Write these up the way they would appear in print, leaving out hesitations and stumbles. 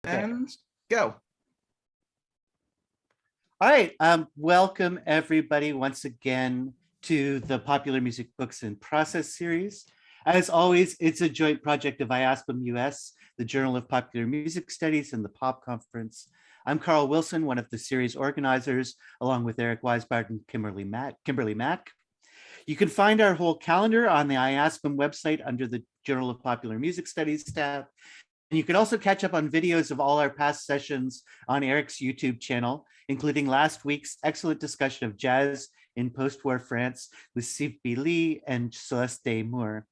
And go. All right. Welcome everybody once again to the Popular Music Books in Process series. As always, it's a joint project of IASPM US, the Journal of Popular Music Studies, and the POP Conference. I'm Carl Wilson, one of the series organizers, along with Eric Weisbart and Kimberly Mack. You can find our whole calendar on the IASPM website under the Journal of Popular Music Studies tab. And you can also catch up on videos of all our past sessions on Eric's YouTube channel, including last week's excellent discussion of jazz in post-war France with Steve B. Lee and Celeste Moore.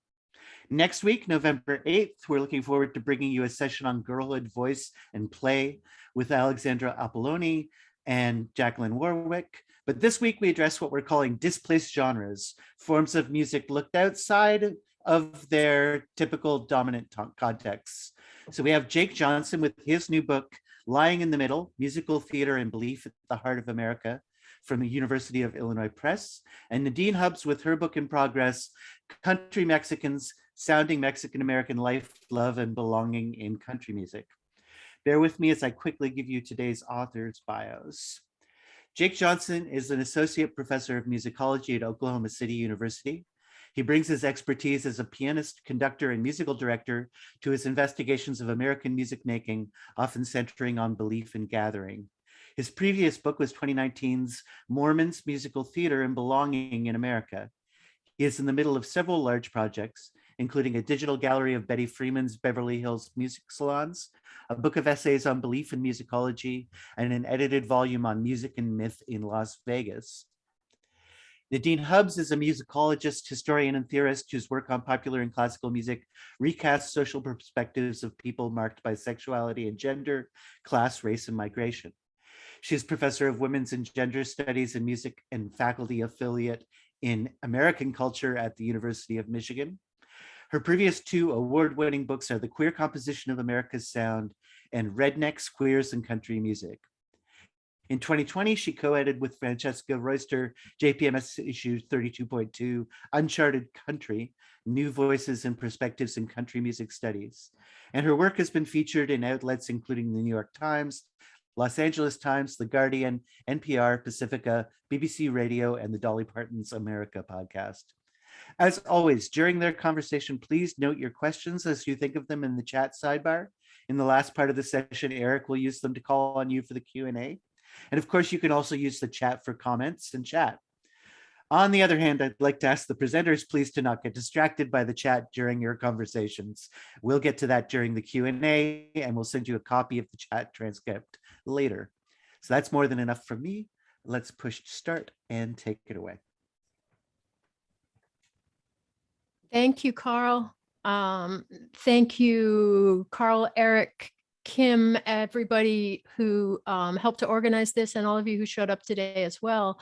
Next week, November 8th, we're looking forward to bringing you a session on girlhood, voice, and play with Alexandra Apolloni and Jacqueline Warwick. But this week, we address what we're calling displaced genres, forms of music looked outside of their typical dominant contexts. So we have Jake Johnson with his new book, Lying in the Middle, Musical Theater and Belief at the Heart of America, from the University of Illinois Press, and Nadine Hubbs with her book in progress, Country Mexicans, Sounding Mexican-American Life, Love, and Belonging in Country Music. Bear with me as I quickly give you today's authors' bios. Jake Johnson is an associate professor of musicology at Oklahoma City University. He brings his expertise as a pianist, conductor, and musical director to his investigations of American music making, often centering on belief and gathering. His previous book was 2019's Mormons, Musical Theater and Belonging in America. He is in the middle of several large projects, including a digital gallery of Betty Freeman's Beverly Hills music salons, a book of essays on belief and musicology, and an edited volume on music and myth in Las Vegas. Nadine Hubbs is a musicologist, historian, and theorist whose work on popular and classical music recasts social perspectives of people marked by sexuality and gender, class, race, and migration. She is professor of women's and gender studies and music and faculty affiliate in American culture at the University of Michigan. Her previous two award-winning books are The Queer Composition of America's Sound and Rednecks, Queers, and Country Music. In 2020, she co-edited with Francesca Royster, JPMS issue 32.2, Uncharted Country, New Voices and Perspectives in Country Music Studies. And her work has been featured in outlets including the New York Times, Los Angeles Times, The Guardian, NPR, Pacifica, BBC Radio, and the Dolly Parton's America podcast. As always, during their conversation, please note your questions as you think of them in the chat sidebar. In the last part of the session, Eric will use them to call on you for the Q&A. And of course, you can also use the chat for comments and chat. On the other hand, I'd like to ask the presenters please to not get distracted by the chat during your conversations. We'll get to that during the Q&A, and we'll send you a copy of the chat transcript later. So that's more than enough from me. Let's push start and take it away. Thank you, Carl. Thank you, Carl, Eric, Kim, everybody who helped to organize this, and all of you who showed up today as well.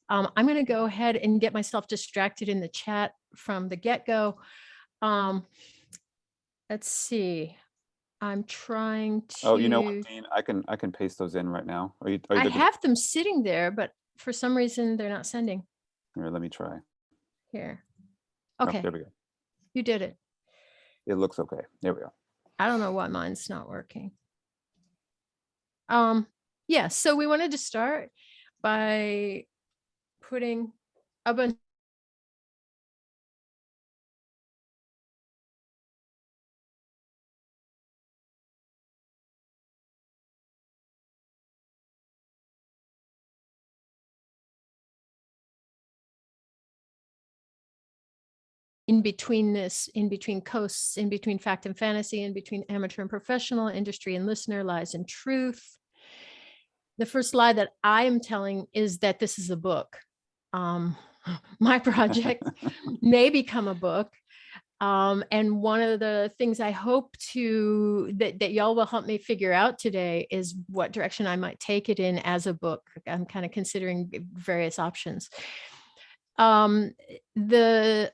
I'm going to go ahead and get myself distracted in the chat from the get-go. Let's see. I'm trying to. Oh, you know what, Dean? I can paste those in right now. Are you I have them sitting there, but for some reason they're not sending. Here, let me try. Here. Okay. Oh, there we go. You did it. It looks okay. There we go. I don't know why mine's not working. Yeah, so we wanted to start by putting a bunch in between this, in between coasts, in between fact and fantasy, in between amateur and professional, industry and listener, lies and truth. The first lie that I am telling is that this is a book. My project may become a book. And one of the things I hope that y'all will help me figure out today is what direction I might take it in as a book. I'm kind of considering various options. The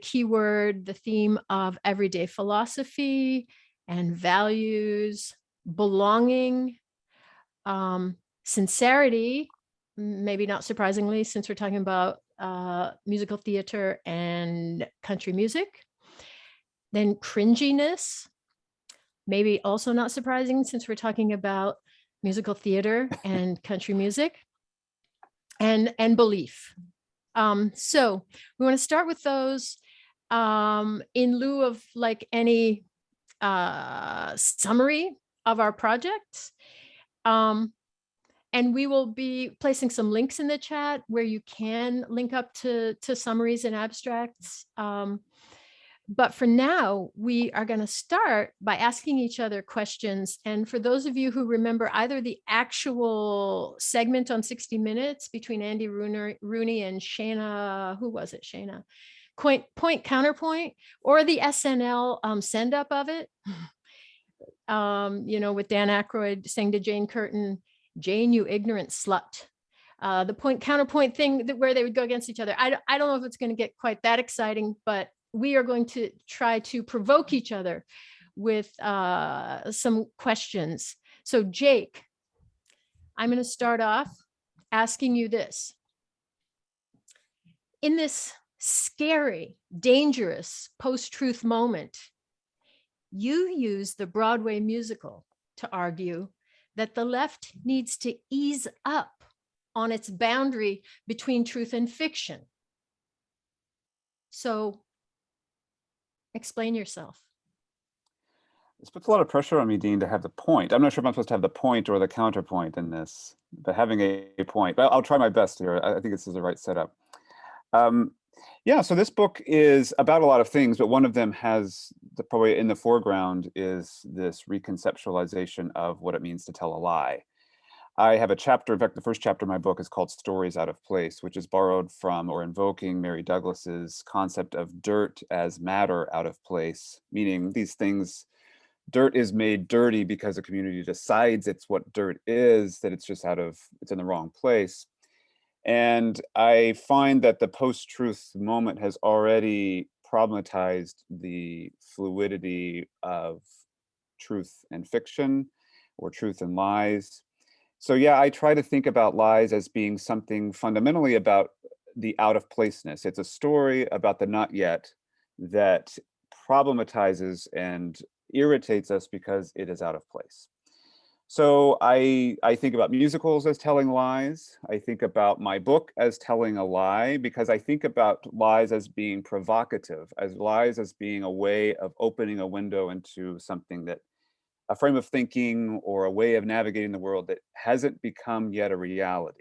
keyword, the theme of everyday philosophy and values, belonging, sincerity, maybe not surprisingly, since we're talking about musical theater and country music, then cringiness, maybe also not surprising since we're talking about musical theater and country music and belief. So we want to start with those in lieu of like any summary of our project. And we will be placing some links in the chat where you can link up to summaries and abstracts. But for now, we are going to start by asking each other questions. And for those of you who remember either the actual segment on 60 Minutes between Andy Rooney and Shana, who was it, Shana? Point Counterpoint, or the SNL send up of it, with Dan Aykroyd saying to Jane Curtin, "Jane, you ignorant slut." The point counterpoint thing where they would go against each other. I don't know if it's going to get quite that exciting, but we are going to try to provoke each other with some questions. So Jake, I'm going to start off asking you this. In this scary, dangerous post-truth moment, you use the Broadway musical to argue that the left needs to ease up on its boundary between truth and fiction. So explain yourself. This puts a lot of pressure on me, Dean, to have the point. I'm not sure if I'm supposed to have the point or the counterpoint in this, but having a point. But I'll try my best here. I think this is the right setup. Yeah, so this book is about a lot of things, but one of them has probably in the foreground is this reconceptualization of what it means to tell a lie. I have a chapter, in fact, the first chapter of my book is called Stories Out of Place, which is borrowed from or invoking Mary Douglas's concept of dirt as matter out of place, meaning these things, dirt is made dirty because the community decides it's what dirt is, that it's just it's in the wrong place. And I find that the post-truth moment has already problematized the fluidity of truth and fiction, or truth and lies. So yeah, I try to think about lies as being something fundamentally about the out of placeness. It's a story about the not yet that problematizes and irritates us because it is out of place. So I think about musicals as telling lies. I think about my book as telling a lie, because I think about lies as being provocative, as lies as being a way of opening a window into something that, a frame of thinking or a way of navigating the world that hasn't become yet a reality.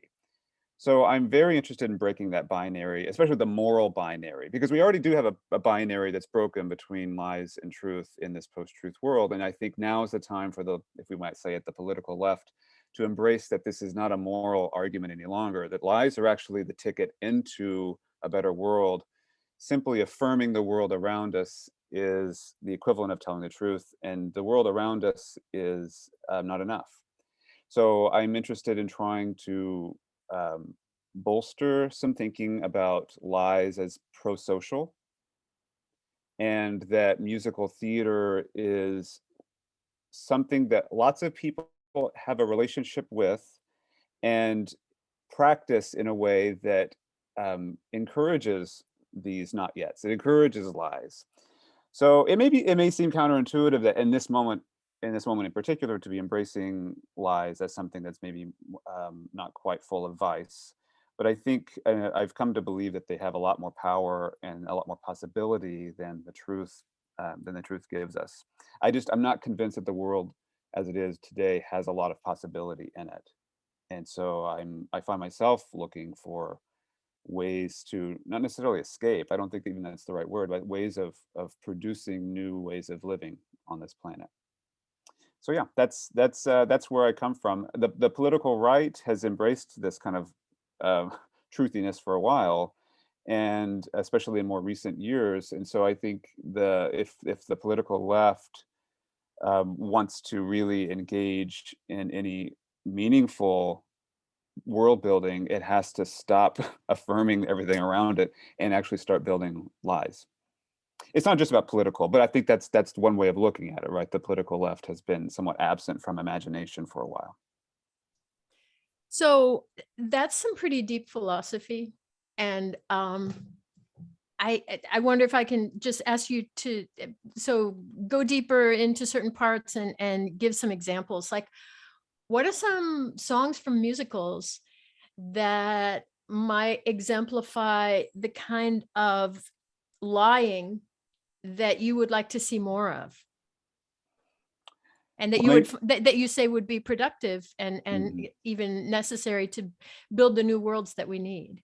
So I'm very interested in breaking that binary, especially the moral binary, because we already do have a binary that's broken between lies and truth in this post-truth world. And I think now is the time for the, if we might say it, the political left to embrace that this is not a moral argument any longer, that lies are actually the ticket into a better world. Simply affirming the world around us is the equivalent of telling the truth, and the world around us is not enough. So I'm interested in trying to bolster some thinking about lies as pro-social, and that musical theater is something that lots of people have a relationship with and practice in a way that encourages these not yets. It encourages lies. So it may seem counterintuitive that in this moment in particular, to be embracing lies as something that's maybe not quite full of vice. But I think I've come to believe that they have a lot more power and a lot more possibility than the truth gives us. I'm not convinced that the world as it is today has a lot of possibility in it. And so I find myself looking for ways to not necessarily escape. I don't think even that's the right word, but ways of producing new ways of living on this planet. So yeah, that's where I come from. The political right has embraced this kind of truthiness for a while, and especially in more recent years. And so I think if the political left wants to really engage in any meaningful world building, it has to stop affirming everything around it and actually start building lies. It's not just about political, but I think that's one way of looking at it, right? The political left has been somewhat absent from imagination for a while. So that's some pretty deep philosophy. And I wonder if I can just ask you to so go deeper into certain parts and give some examples. Like, what are some songs from musicals that might exemplify the kind of lying that you would like to see more of, and that you Well, would that you say would be productive and Mhm. even necessary to build the new worlds that we need?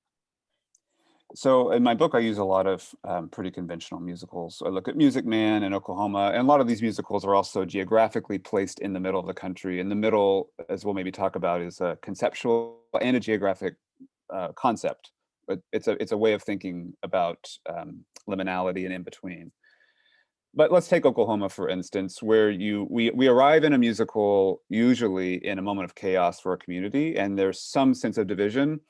So in my book, I use a lot of pretty conventional musicals. I look at Music Man and Oklahoma, and a lot of these musicals are also geographically placed in the middle of the country. In the middle, as we'll maybe talk about, is a conceptual and a geographic concept. But it's a way of thinking about liminality and in between. But let's take Oklahoma, for instance, where we arrive in a musical usually in a moment of chaos for a community, and there's some sense of division.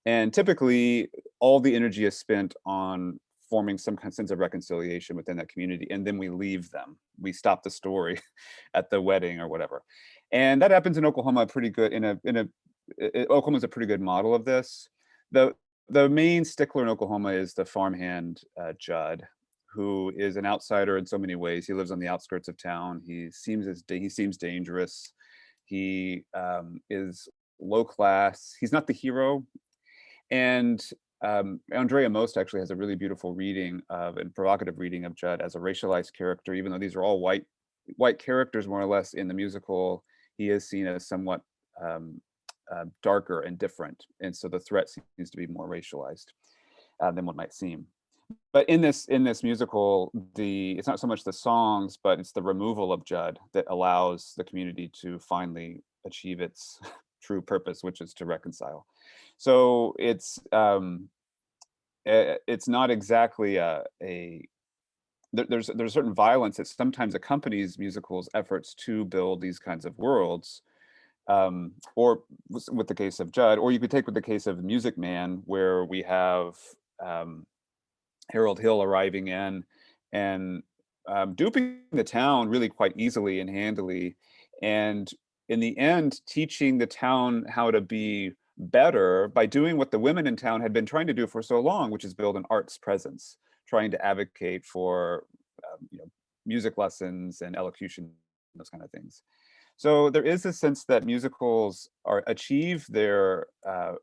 And typically, all the energy is spent on forming some kind of sense of reconciliation within that community, and then we leave them. We stop the story at the wedding or whatever, and that happens in Oklahoma pretty good. Oklahoma's a pretty good model of this. The the main stickler in Oklahoma is the farmhand Judd, who is an outsider in so many ways. He lives on the outskirts of town. He seems dangerous. He is low class. He's not the hero. And Andrea Most actually has a really beautiful reading of and provocative reading of Judd as a racialized character, even though these are all white characters more or less in the musical. He is seen as somewhat darker and different, and so the threat seems to be more racialized than what might seem. But in this musical, it's not so much the songs, but it's the removal of Judd that allows the community to finally achieve its true purpose, which is to reconcile. So it's not exactly there's certain violence that sometimes accompanies musicals' efforts to build these kinds of worlds, or with the case of Judd, or you could take with the case of Music Man, where we have Harold Hill arriving in and duping the town really quite easily and handily, and in the end teaching the town how to be better by doing what the women in town had been trying to do for so long, which is build an arts presence, trying to advocate for music lessons and elocution, those kind of things. So there is a sense that musicals achieve their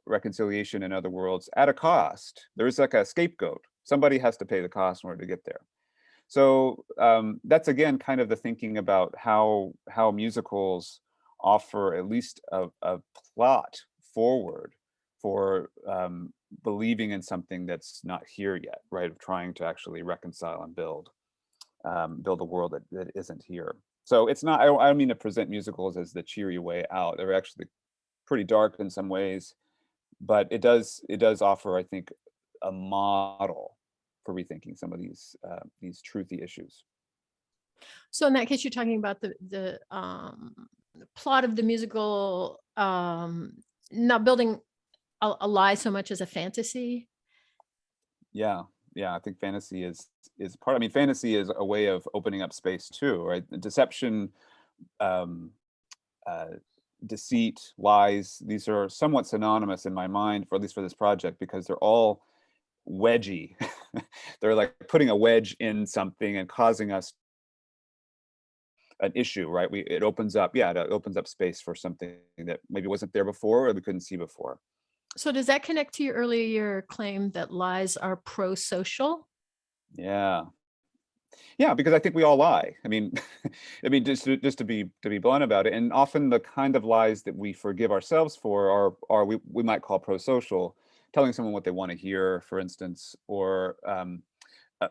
reconciliation in other worlds at a cost. There is like a scapegoat. Somebody has to pay the cost in order to get there. So that's again kind of the thinking about how musicals offer at least a plot forward for believing in something that's not here yet, right? Of trying to actually reconcile and build a world that isn't here. So it's not. I don't mean to present musicals as the cheery way out. They're actually pretty dark in some ways, but it does offer, I think, a model for rethinking some of these truthy issues. So in that case, you're talking about the plot of the musical, not building a lie so much as a fantasy. Yeah, I think fantasy is part. I mean, fantasy is a way of opening up space too, right? Deception, um, uh, deceit, lies. These are somewhat synonymous in my mind, for at least for this project, because they're all wedgy. They're like putting a wedge in something and causing us an issue, right? It opens up, it opens up space for something that maybe wasn't there before or we couldn't see before. So does that connect to your earlier claim that lies are pro-social? Yeah, because I think we all lie. I mean, just to be blunt about it, and often the kind of lies that we forgive ourselves for are we might call pro-social, telling someone what they want to hear, for instance, or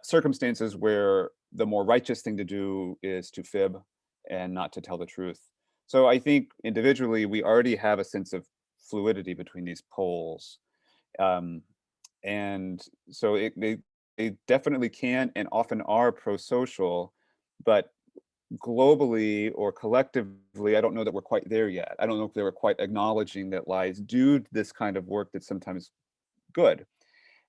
circumstances where the more righteous thing to do is to fib and not to tell the truth. So I think individually we already have a sense of fluidity between these poles, and so they definitely can and often are pro-social, but globally or collectively, I don't know that we're quite there yet. I don't know if they were quite acknowledging that lies do this kind of work that's sometimes good.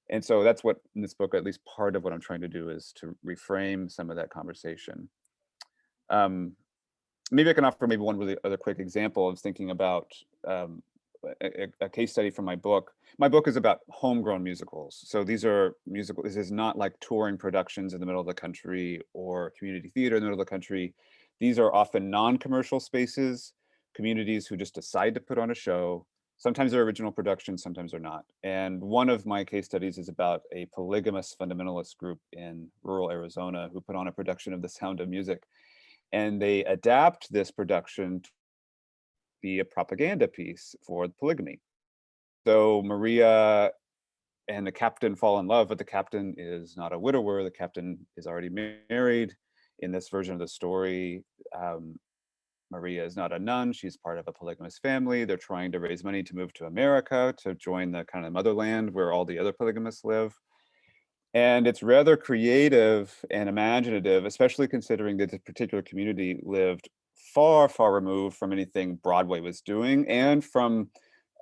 And so that's what in this book, at least part of what I'm trying to do, is to reframe some of that conversation. Maybe I can offer maybe one really other quick example of thinking about a case study from my book. My book is about homegrown musicals. So these are musical. This is not like touring productions in the middle of the country or community theater in the middle of the country. These are often non-commercial spaces, communities who just decide to put on a show. Sometimes they're original productions, sometimes they're not. And one of my case studies is about a polygamous fundamentalist group in rural Arizona who put on a production of The Sound of Music. And they adapt this production to be a propaganda piece for polygamy. So Maria and the captain fall in love, but the captain is not a widower. The captain is already married. In this version of the story, Maria is not a nun. She's part of a polygamous family. They're trying to raise money to move to America to join the kind of motherland where all the other polygamists live. And it's rather creative and imaginative, especially considering that this particular community lived far, far removed from anything Broadway was doing and from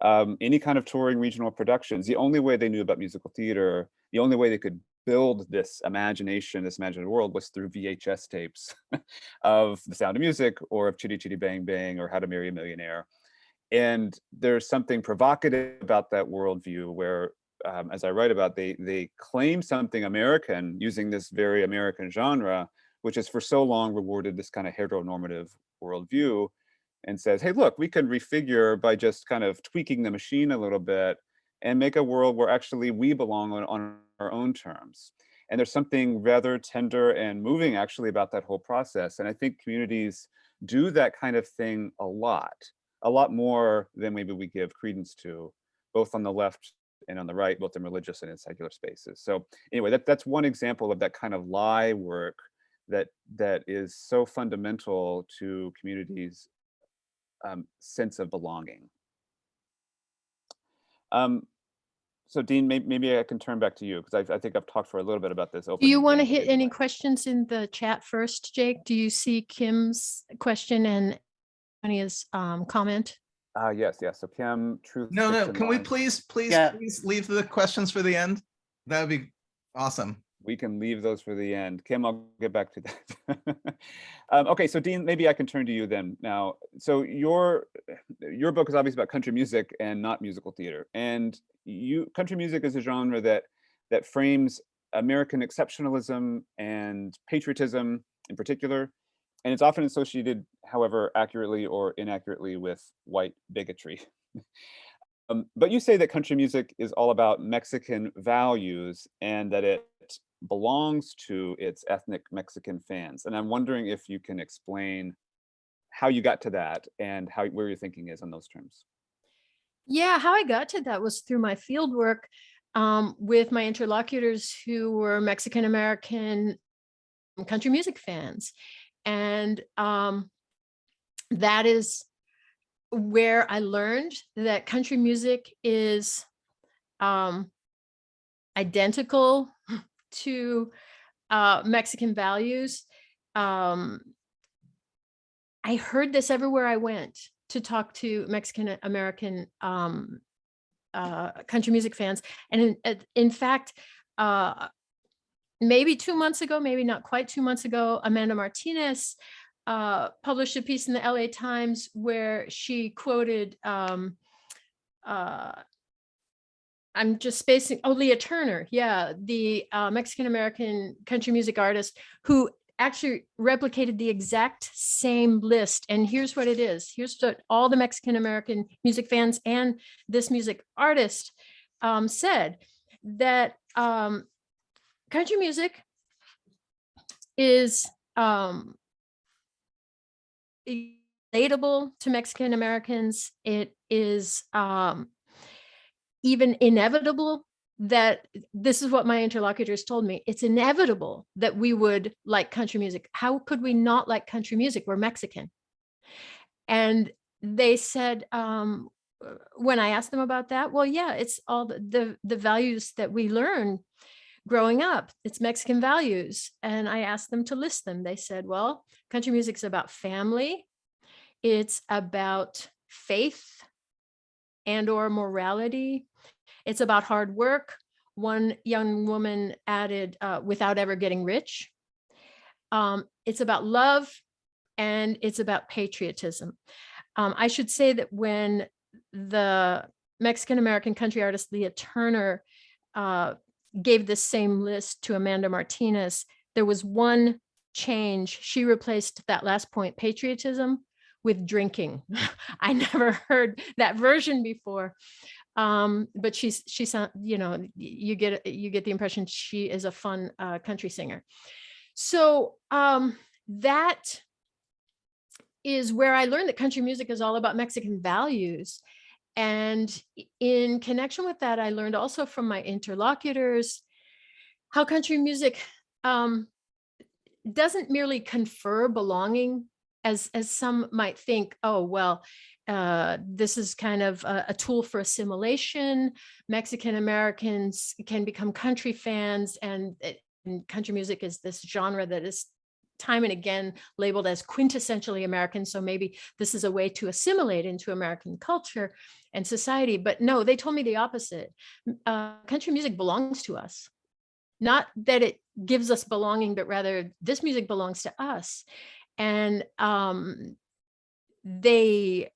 any kind of touring regional productions. The only way they knew about musical theater, the only way they could build this imagination, this imaginative world, was through VHS tapes of The Sound of Music or of Chitty Chitty Bang Bang or How to Marry a Millionaire. And there's something provocative about that worldview where, as I write about, they claim something American using this very American genre, which has for so long rewarded this kind of heteronormative worldview, and says, hey, look, we can refigure by just kind of tweaking the machine a little bit and make a world where actually we belong on our own terms. And there's something rather tender and moving actually about that whole process. And I think communities do that kind of thing a lot more than maybe we give credence to, both on the left and on the right, both in religious and in secular spaces. So anyway, that's one example of that kind of lie work that is so fundamental to communities' sense of belonging. So Dean, maybe I can turn back to you because I think I've talked for a little bit about this. Do you want to hit any questions in the chat first, Jake? Do you see Kim's question and Anya's comment? Yes. So Kim, truth. No. Can we please leave the questions for the end? That would be awesome. We can leave those for the end. Kim, I'll get back to that. Okay, so Dean, maybe I can turn to you then now. So your book is obviously about country music and not musical theater. And country music is a genre that frames American exceptionalism and patriotism in particular. And it's often associated, however, accurately or inaccurately with white bigotry. But you say that country music is all about Mexican values and that it belongs to its ethnic Mexican fans. And I'm wondering if you can explain how you got to that and where your thinking is on those terms. Yeah, how I got to that was through my field work with my interlocutors who were Mexican American country music fans. And that is where I learned that country music is identical to Mexican values. I heard this everywhere I went to talk to Mexican American country music fans. And in fact, maybe 2 months ago, maybe not quite 2 months ago, Amanda Martinez published a piece in the LA Times where she quoted, I'm just spacing, Leah Turner, the Mexican-American country music artist who actually replicated the exact same list. And here's what it is. Here's what all the Mexican-American music fans and this music artist said, that country music is relatable to Mexican Americans. It is even inevitable that this is what my interlocutors told me. It's inevitable that we would like country music. How could we not like country music? We're Mexican. And they said, when I asked them about that, well, yeah, it's all the values that we learn growing up. It's Mexican values. And I asked them to list them. They said, well, country music is about family. It's about faith and or morality. It's about hard work. One young woman added, without ever getting rich. It's about love, and it's about patriotism. I should say that when the Mexican-American country artist Leah Turner gave this same list to Amanda Martinez, there was one change. She replaced that last point, patriotism, with drinking. I never heard that version before. But she's you know, you get the impression she is a fun country singer. So that is where I learned that country music is all about Mexican values. And in connection with that, I learned also from my interlocutors how country music doesn't merely confer belonging, as some might think, oh, well, this is kind of a tool for assimilation. Mexican Americans can become country fans, and country music is this genre that is time and again labeled as quintessentially American. So maybe this is a way to assimilate into American culture and society. But no, they told me the opposite. Country music belongs to us. Not that it gives us belonging, but rather this music belongs to us. And they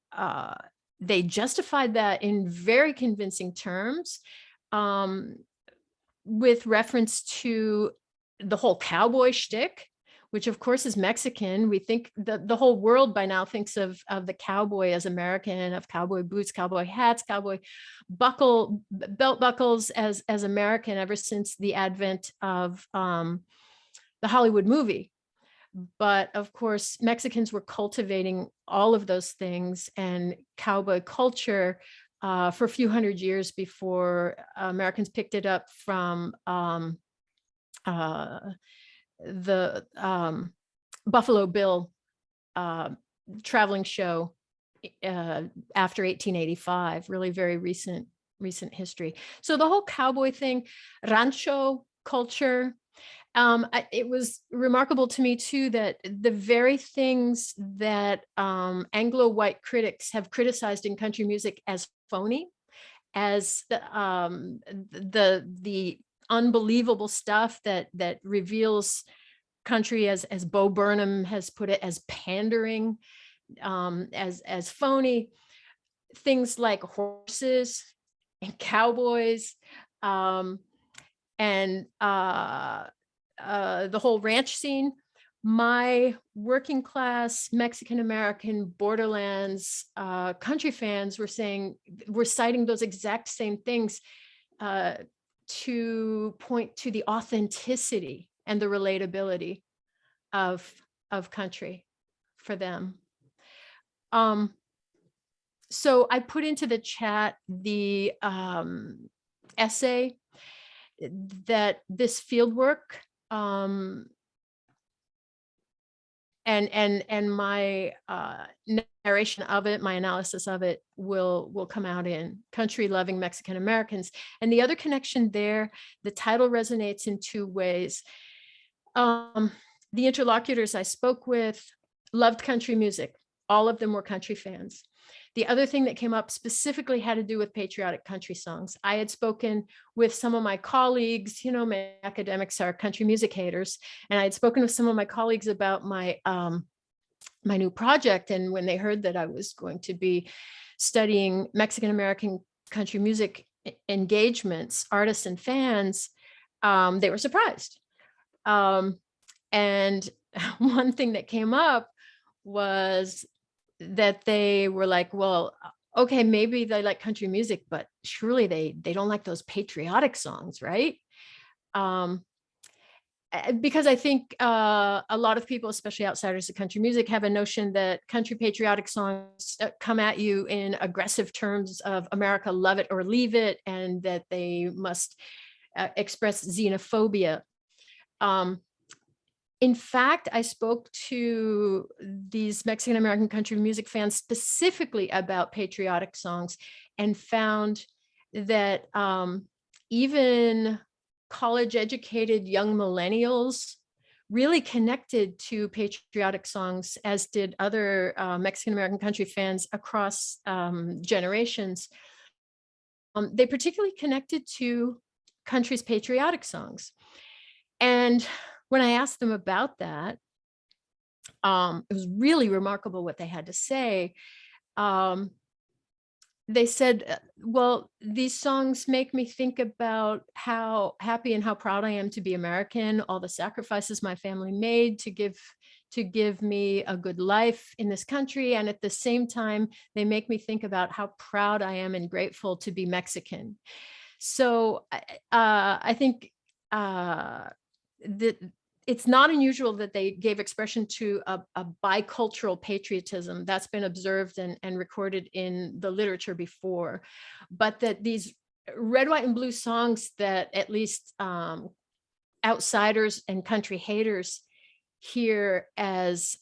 justified that in very convincing terms, with reference to the whole cowboy shtick, which of course is Mexican. We think the whole world by now thinks of the cowboy as American, of cowboy boots, cowboy hats, cowboy belt buckles as American, ever since the advent of the Hollywood movie. But of course, Mexicans were cultivating all of those things and cowboy culture for a few hundred years before Americans picked it up from the Buffalo Bill traveling show after 1885, really very recent history. So the whole cowboy thing, rancho culture, it was remarkable to me too that the very things that Anglo-white critics have criticized in country music as phony, as the unbelievable stuff that reveals country, as Bo Burnham has put it, as pandering, as phony, things like horses and cowboys, and the whole ranch scene. My working class Mexican-American borderlands country fans were citing those exact same things to point to the authenticity and the relatability of country for them. So I put into the chat the essay that this field work and my narration of it, my analysis of it will come out in Country Loving Mexican Americans. And the other connection there, the title resonates in two ways. The interlocutors I spoke with loved country music. All of them were country fans. The other thing that came up specifically had to do with patriotic country songs. I had spoken with some of my colleagues, you know, my academics are country music haters, and I had spoken with some of my colleagues about my my new project. And when they heard that I was going to be studying Mexican-American country music engagements, artists and fans, they were surprised. And one thing that came up was that they were like, well, okay, maybe they like country music, but surely they don't like those patriotic songs, right? Because I think a lot of people, especially outsiders of country music, have a notion that country patriotic songs come at you in aggressive terms of America, love it or leave it, and that they must express xenophobia. In fact, I spoke to these Mexican-American country music fans specifically about patriotic songs and found that even college-educated young millennials really connected to patriotic songs, as did other Mexican-American country fans across generations. They particularly connected to country's patriotic songs. And when I asked them about that, it was really remarkable what they had to say. they said, well, these songs make me think about how happy and how proud I am to be American, all the sacrifices my family made to give me a good life in this country. And at the same time, they make me think about how proud I am and grateful to be Mexican. So I think that it's not unusual that they gave expression to a bicultural patriotism that's been observed and recorded in the literature before, but that these red, white, and blue songs that at least outsiders and country haters hear as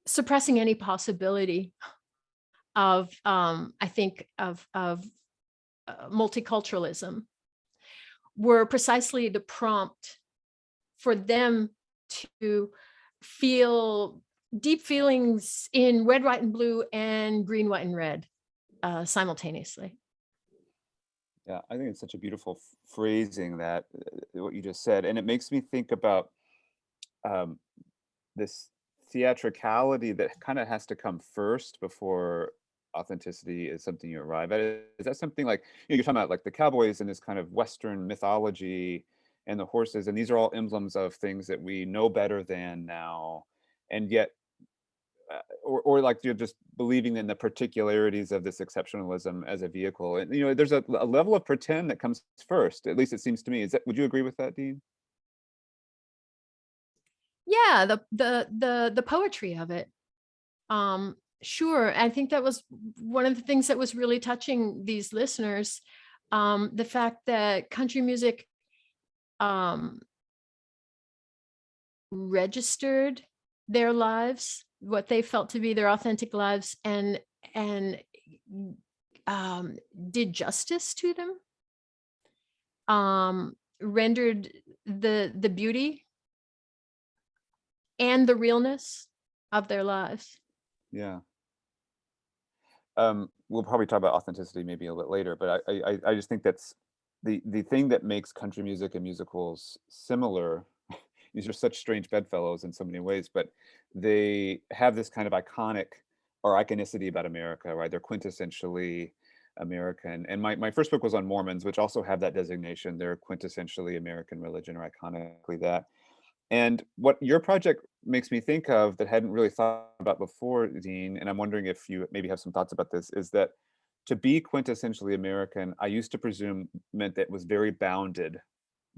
suppressing any possibility of, I think, of multiculturalism, were precisely the prompt for them to feel deep feelings in red, white, and blue and green, white, and red simultaneously. Yeah, I think it's such a beautiful phrasing that what you just said, and it makes me think about this theatricality that kind of has to come first before authenticity is something you arrive at. Is that something like, you're talking about like the cowboys and this kind of Western mythology and the horses, and these are all emblems of things that we know better than now, and yet, or like you're just believing in the particularities of this exceptionalism as a vehicle. And there's a level of pretend that comes first. At least it seems to me. Would you agree with that, Dean? Yeah, the poetry of it. Sure. I think that was one of the things that was really touching these listeners. The fact that country music registered their lives, what they felt to be their authentic lives, and did justice to them, rendered the beauty and the realness of their lives. Yeah. We'll probably talk about authenticity maybe a little bit later, but I just think that's the thing that makes country music and musicals similar. These are such strange bedfellows in so many ways, but they have this kind of iconic or iconicity about America, right? They're quintessentially American. And my first book was on Mormons, which also have that designation. They're quintessentially American religion, or iconically that. And what your project makes me think of that I hadn't really thought about before, Dean, and I'm wondering if you maybe have some thoughts about this, is that to be quintessentially American, I used to presume meant that it was very bounded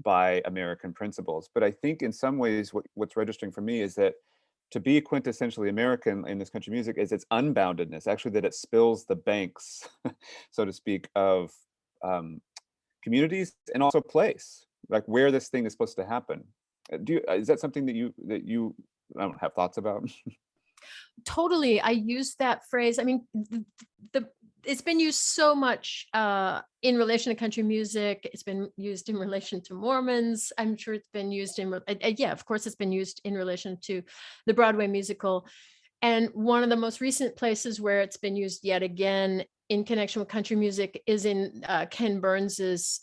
by American principles. But I think in some ways what's registering for me is that to be quintessentially American in this country music is its unboundedness, actually, that it spills the banks, so to speak, of communities and also place, like where this thing is supposed to happen. Is that something that you I don't have thoughts about? Totally. I use that phrase. I mean, it's been used so much in relation to country music. It's been used in relation to Mormons. I'm sure it's been used yeah, of course, it's been used in relation to the Broadway musical. And one of the most recent places where it's been used yet again in connection with country music is in Ken Burns's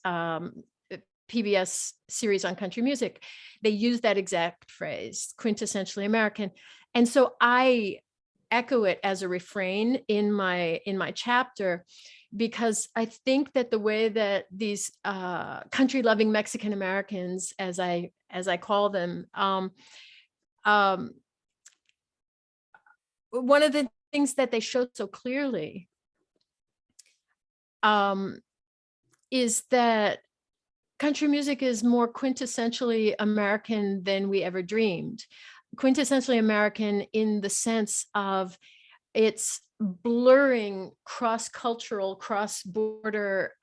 PBS series on country music. They use that exact phrase, quintessentially American. And so I echo it as a refrain in my chapter, because I think that the way that these country loving Mexican Americans, as I call them, one of the things that they showed so clearly is that country music is more quintessentially American than we ever dreamed. Quintessentially American in the sense of it's blurring cross-cultural, cross-border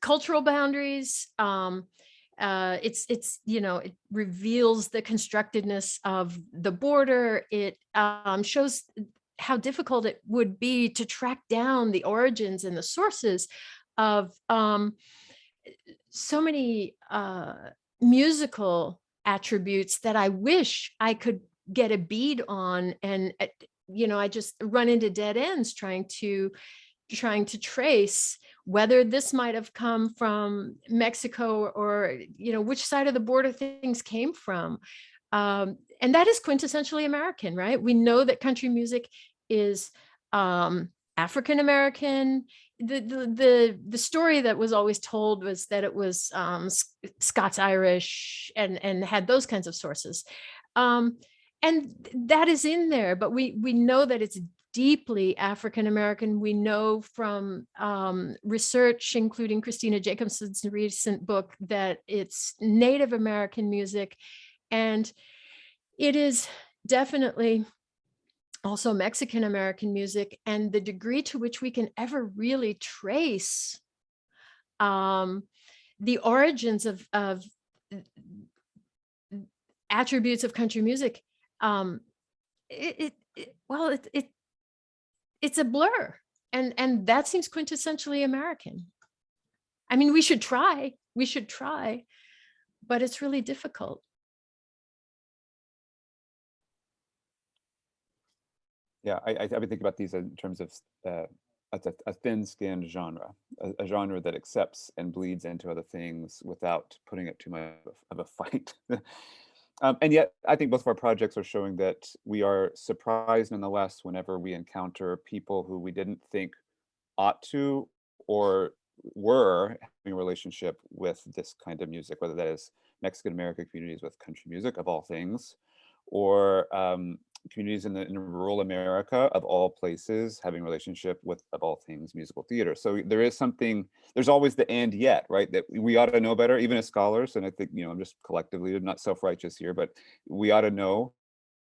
cultural boundaries. It reveals the constructedness of the border. It shows how difficult it would be to track down the origins and the sources of so many musical attributes that I wish I could get a bead on. And, I just run into dead ends trying to trace whether this might have come from Mexico or, which side of the border things came from. And that is quintessentially American, right? We know that country music is African American. The story that was always told was that it was Scots Irish and had those kinds of sources. And that is in there, but we know that it's deeply African American. We know from research, including Christina Jacobson's recent book, that it's Native American music. And it is definitely also Mexican American music. And the degree to which we can ever really trace the origins of attributes of country music, it's a blur, and that seems quintessentially American. I mean, we should try, but it's really difficult. Yeah, I've been thinking about these in terms of a thin-skinned genre, a genre that accepts and bleeds into other things without putting it too much of a fight. And yet, I think both of our projects are showing that we are surprised nonetheless whenever we encounter people who we didn't think ought to or were having a relationship with this kind of music, whether that is Mexican American communities with country music of all things, or communities in rural America of all places having a relationship with, of all things, musical theater. So there is something, there's always the and yet, right? That we ought to know better, even as scholars. And I think, I'm just collectively, I'm not self-righteous here, but we ought to know,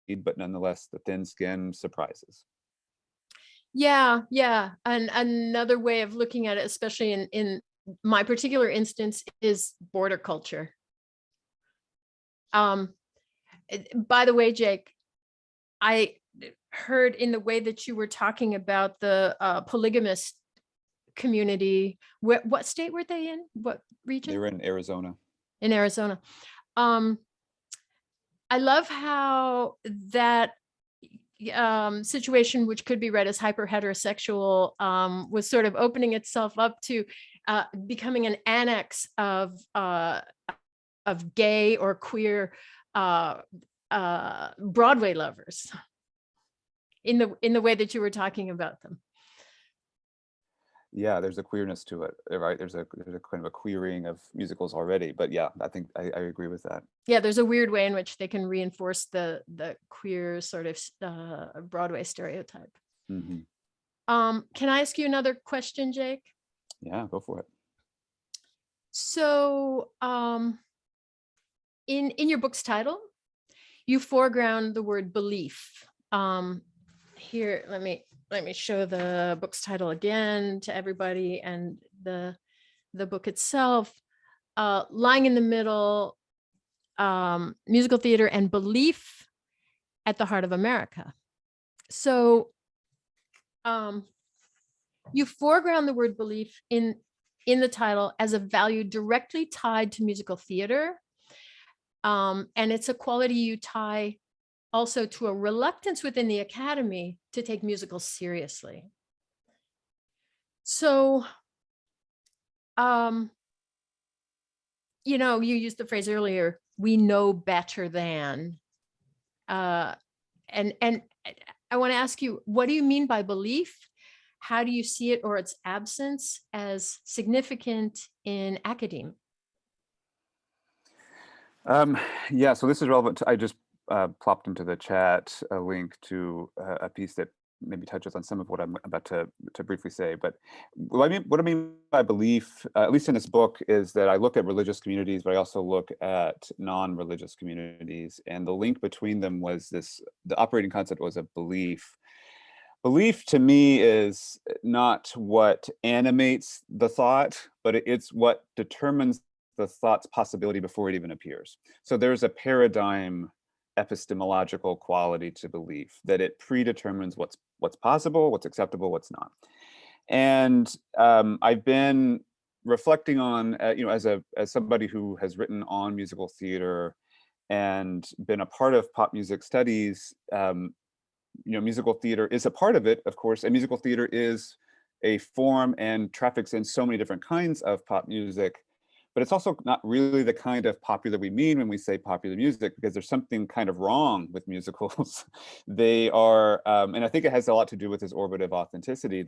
but nonetheless, the thin skin surprises. Yeah. And another way of looking at it, especially in my particular instance, is border culture. By the way, Jake, I heard in the way that you were talking about the polygamist community, what state were they in? What region? They were in Arizona. In Arizona. I love how that situation, which could be read as hyper heterosexual, was sort of opening itself up to becoming an annex of gay or queer Broadway lovers in the way that you were talking about them. Yeah, there's a queerness to it, right? There's a kind of a queering of musicals already, but yeah, I think I agree with that. Yeah, there's a weird way in which they can reinforce the queer sort of Broadway stereotype. Mm-hmm. Can I ask you another question, Jake? Yeah, go for it. So in your book's title, you foreground the word belief. Here, let me show the book's title again to everybody, and the book itself. Lying in the middle, musical theater and belief at the heart of America. So you foreground the word belief in the title as a value directly tied to musical theater. And it's a quality you tie also to a reluctance within the academy to take musicals seriously. So, you used the phrase earlier, we know better than, and I want to ask you, what do you mean by belief? How do you see it or its absence as significant in academe? Yeah, so this is relevant to, I just plopped into the chat a link to a piece that maybe touches on some of what I'm about to briefly say. But what I mean by belief, at least in this book, is that I look at religious communities, but I also look at non-religious communities. And the link between them was the operating concept was a belief. Belief to me is not what animates the thought, but it's what determines the thought's possibility before it even appears. So there's a paradigm epistemological quality to belief, that it predetermines what's possible, what's acceptable, what's not. And I've been reflecting on, as somebody who has written on musical theater and been a part of pop music studies, musical theater is a part of it, of course, and musical theater is a form and traffics in so many different kinds of pop music, but it's also not really the kind of popular we mean when we say popular music, because there's something kind of wrong with musicals. They are, and I think it has a lot to do with this orbit of authenticity.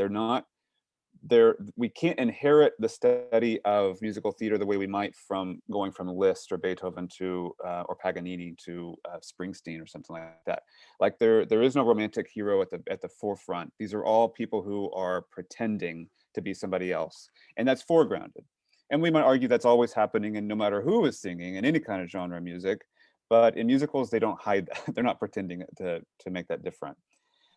We can't inherit the study of musical theater the way we might from going from Liszt or Beethoven to or Paganini to Springsteen or something like that. Like there is no romantic hero at the forefront. These are all people who are pretending to be somebody else, and that's foregrounded. And we might argue that's always happening, and no matter who is singing in any kind of genre of music, but in musicals they don't hide that. They're not pretending to make that different.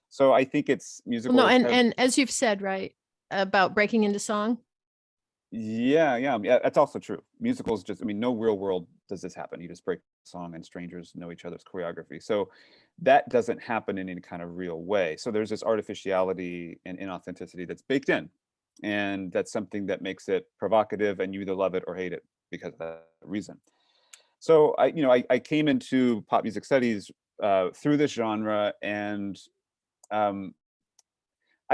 So I think it's musicals. No, and as you've said, right, about breaking into song. Yeah, that's also true. Musicals just, I mean, no real world does this happen. You just break a song and strangers know each other's choreography. So that doesn't happen in any kind of real way. So there's this artificiality and inauthenticity that's baked in. And that's something that makes it provocative, and you either love it or hate it because of that reason. So I came into pop music studies through this genre, and I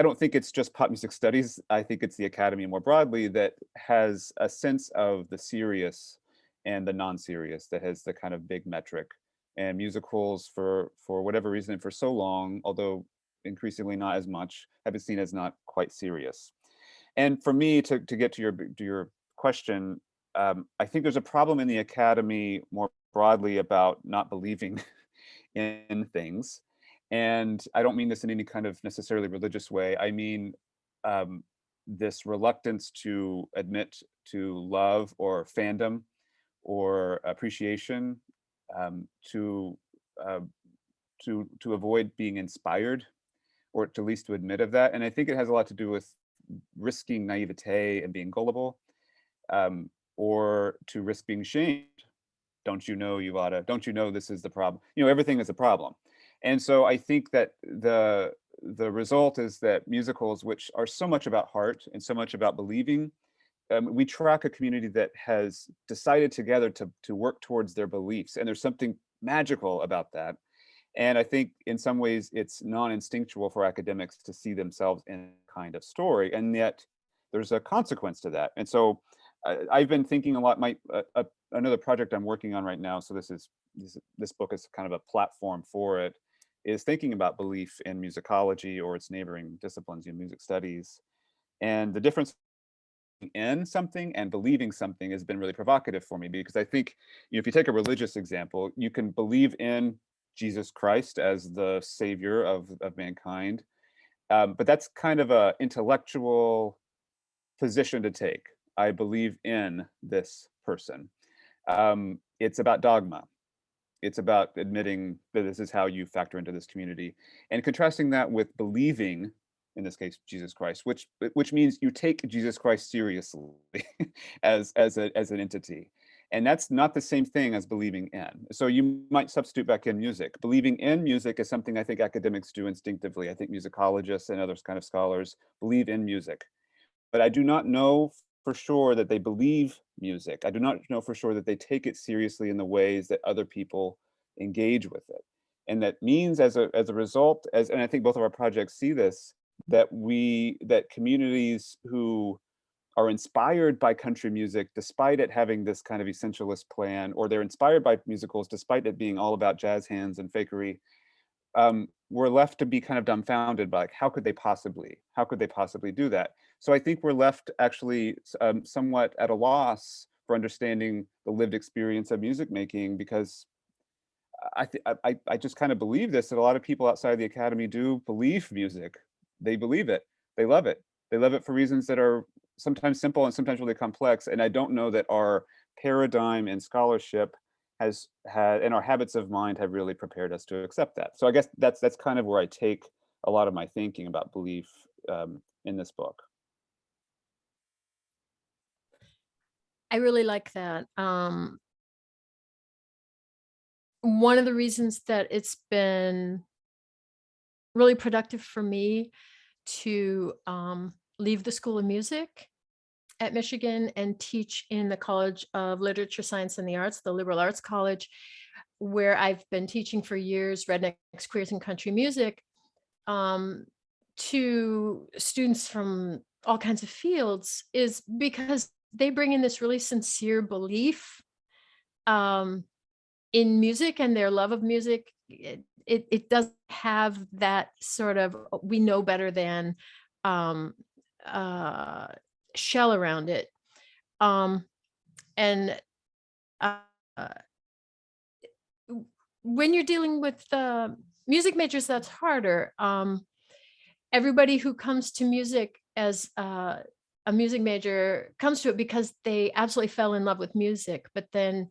don't think it's just pop music studies. I think it's the academy more broadly that has a sense of the serious and the non-serious, that has the kind of big metric. And musicals, for whatever reason, for so long, although increasingly not as much, have been seen as not quite serious. And for me, to get to your question, I think there's a problem in the academy more broadly about not believing in things. And I don't mean this in any kind of necessarily religious way. I mean this reluctance to admit to love or fandom or appreciation, to avoid being inspired, or at least to admit of that. And I think it has a lot to do with risking naivete and being gullible, or to risk being shamed. Don't you know you oughta? Don't you know this is the problem? Everything is a problem. And so I think that the result is that musicals, which are so much about heart and so much about believing, we track a community that has decided together to work towards their beliefs. And there's something magical about that. And I think in some ways it's non-instinctual for academics to see themselves in a kind of story, and yet there's a consequence to that. And so I've been thinking a lot. Another project I'm working on right now, so this book is kind of a platform for it, is thinking about belief in musicology or its neighboring disciplines, music studies. And the difference in something and believing something has been really provocative for me, because I think if you take a religious example, you can believe in Jesus Christ as the savior of mankind, but that's kind of a intellectual position to take. I believe in this person. It's about dogma. It's about admitting that this is how you factor into this community, and contrasting that with believing, in this case, Jesus Christ, which means you take Jesus Christ seriously as an entity. And that's not the same thing as believing in. So you might substitute back in music. Believing in music is something I think academics do instinctively. I think musicologists and other kind of scholars believe in music. But I do not know for sure that they believe music. I do not know for sure that they take it seriously in the ways that other people engage with it. And that means as a result, and I think both of our projects see this, that communities who are inspired by country music, despite it having this kind of essentialist plan, or they're inspired by musicals, despite it being all about jazz hands and fakery, we're left to be kind of dumbfounded by how could they possibly do that? So I think we're left actually somewhat at a loss for understanding the lived experience of music making, because I just kind of believe this, that a lot of people outside the academy do believe music. They believe it. They love it. They love it for reasons that are sometimes simple and sometimes really complex. And I don't know that our paradigm in scholarship has had, and our habits of mind have really prepared us to accept that. So I guess that's kind of where I take a lot of my thinking about belief in this book. I really like that. One of the reasons that it's been really productive for me to leave the School of Music at Michigan and teach in the College of Literature, Science, and the Arts, the Liberal Arts College, where I've been teaching for years, rednecks, queers, and country music, to students from all kinds of fields is because they bring in this really sincere belief in music and their love of music. It doesn't have that sort of we know better than shell around it. And when you're dealing with music majors, that's harder. Everybody who comes to music as a music major comes to it because they absolutely fell in love with music. But then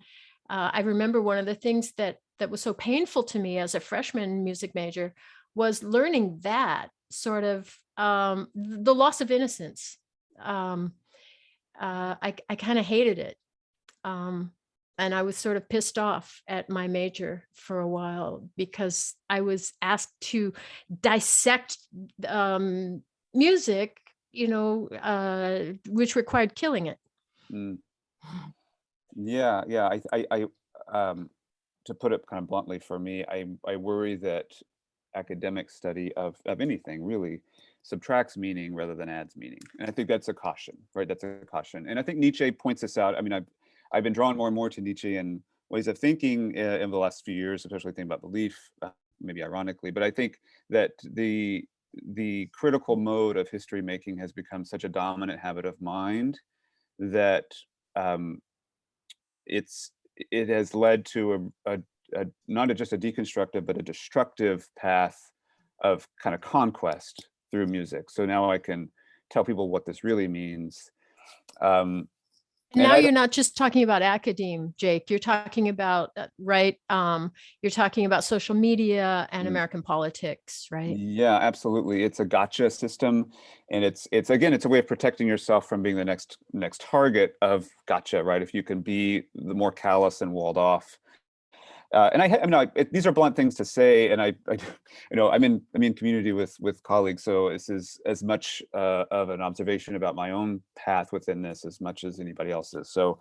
I remember one of the things that was so painful to me as a freshman music major was learning that sort of the loss of innocence. I kind of hated it. And I was sort of pissed off at my major for a while because I was asked to dissect music, which required killing it. Mm. Yeah. To put it kind of bluntly, for me, I worry that academic study of anything really subtracts meaning rather than adds meaning, and I think that's a caution, right? That's a caution, and I think Nietzsche points this out. I mean, I've been drawn more and more to Nietzsche and ways of thinking in the last few years, especially thinking about belief, maybe ironically, but I think that the critical mode of history making has become such a dominant habit of mind that it has led to a not just a deconstructive, but a destructive path of kind of conquest through music. So now I can tell people what this really means. Now you're not just talking about academe, Jake. You're talking about, right? You're talking about social media and American politics, right? Yeah, absolutely. It's a gotcha system, and it's again, it's a way of protecting yourself from being the next target of gotcha, right? If you can be the more callous and walled off. These are blunt things to say, and I'm in community with colleagues, so this is as much of an observation about my own path within this as much as anybody else's. So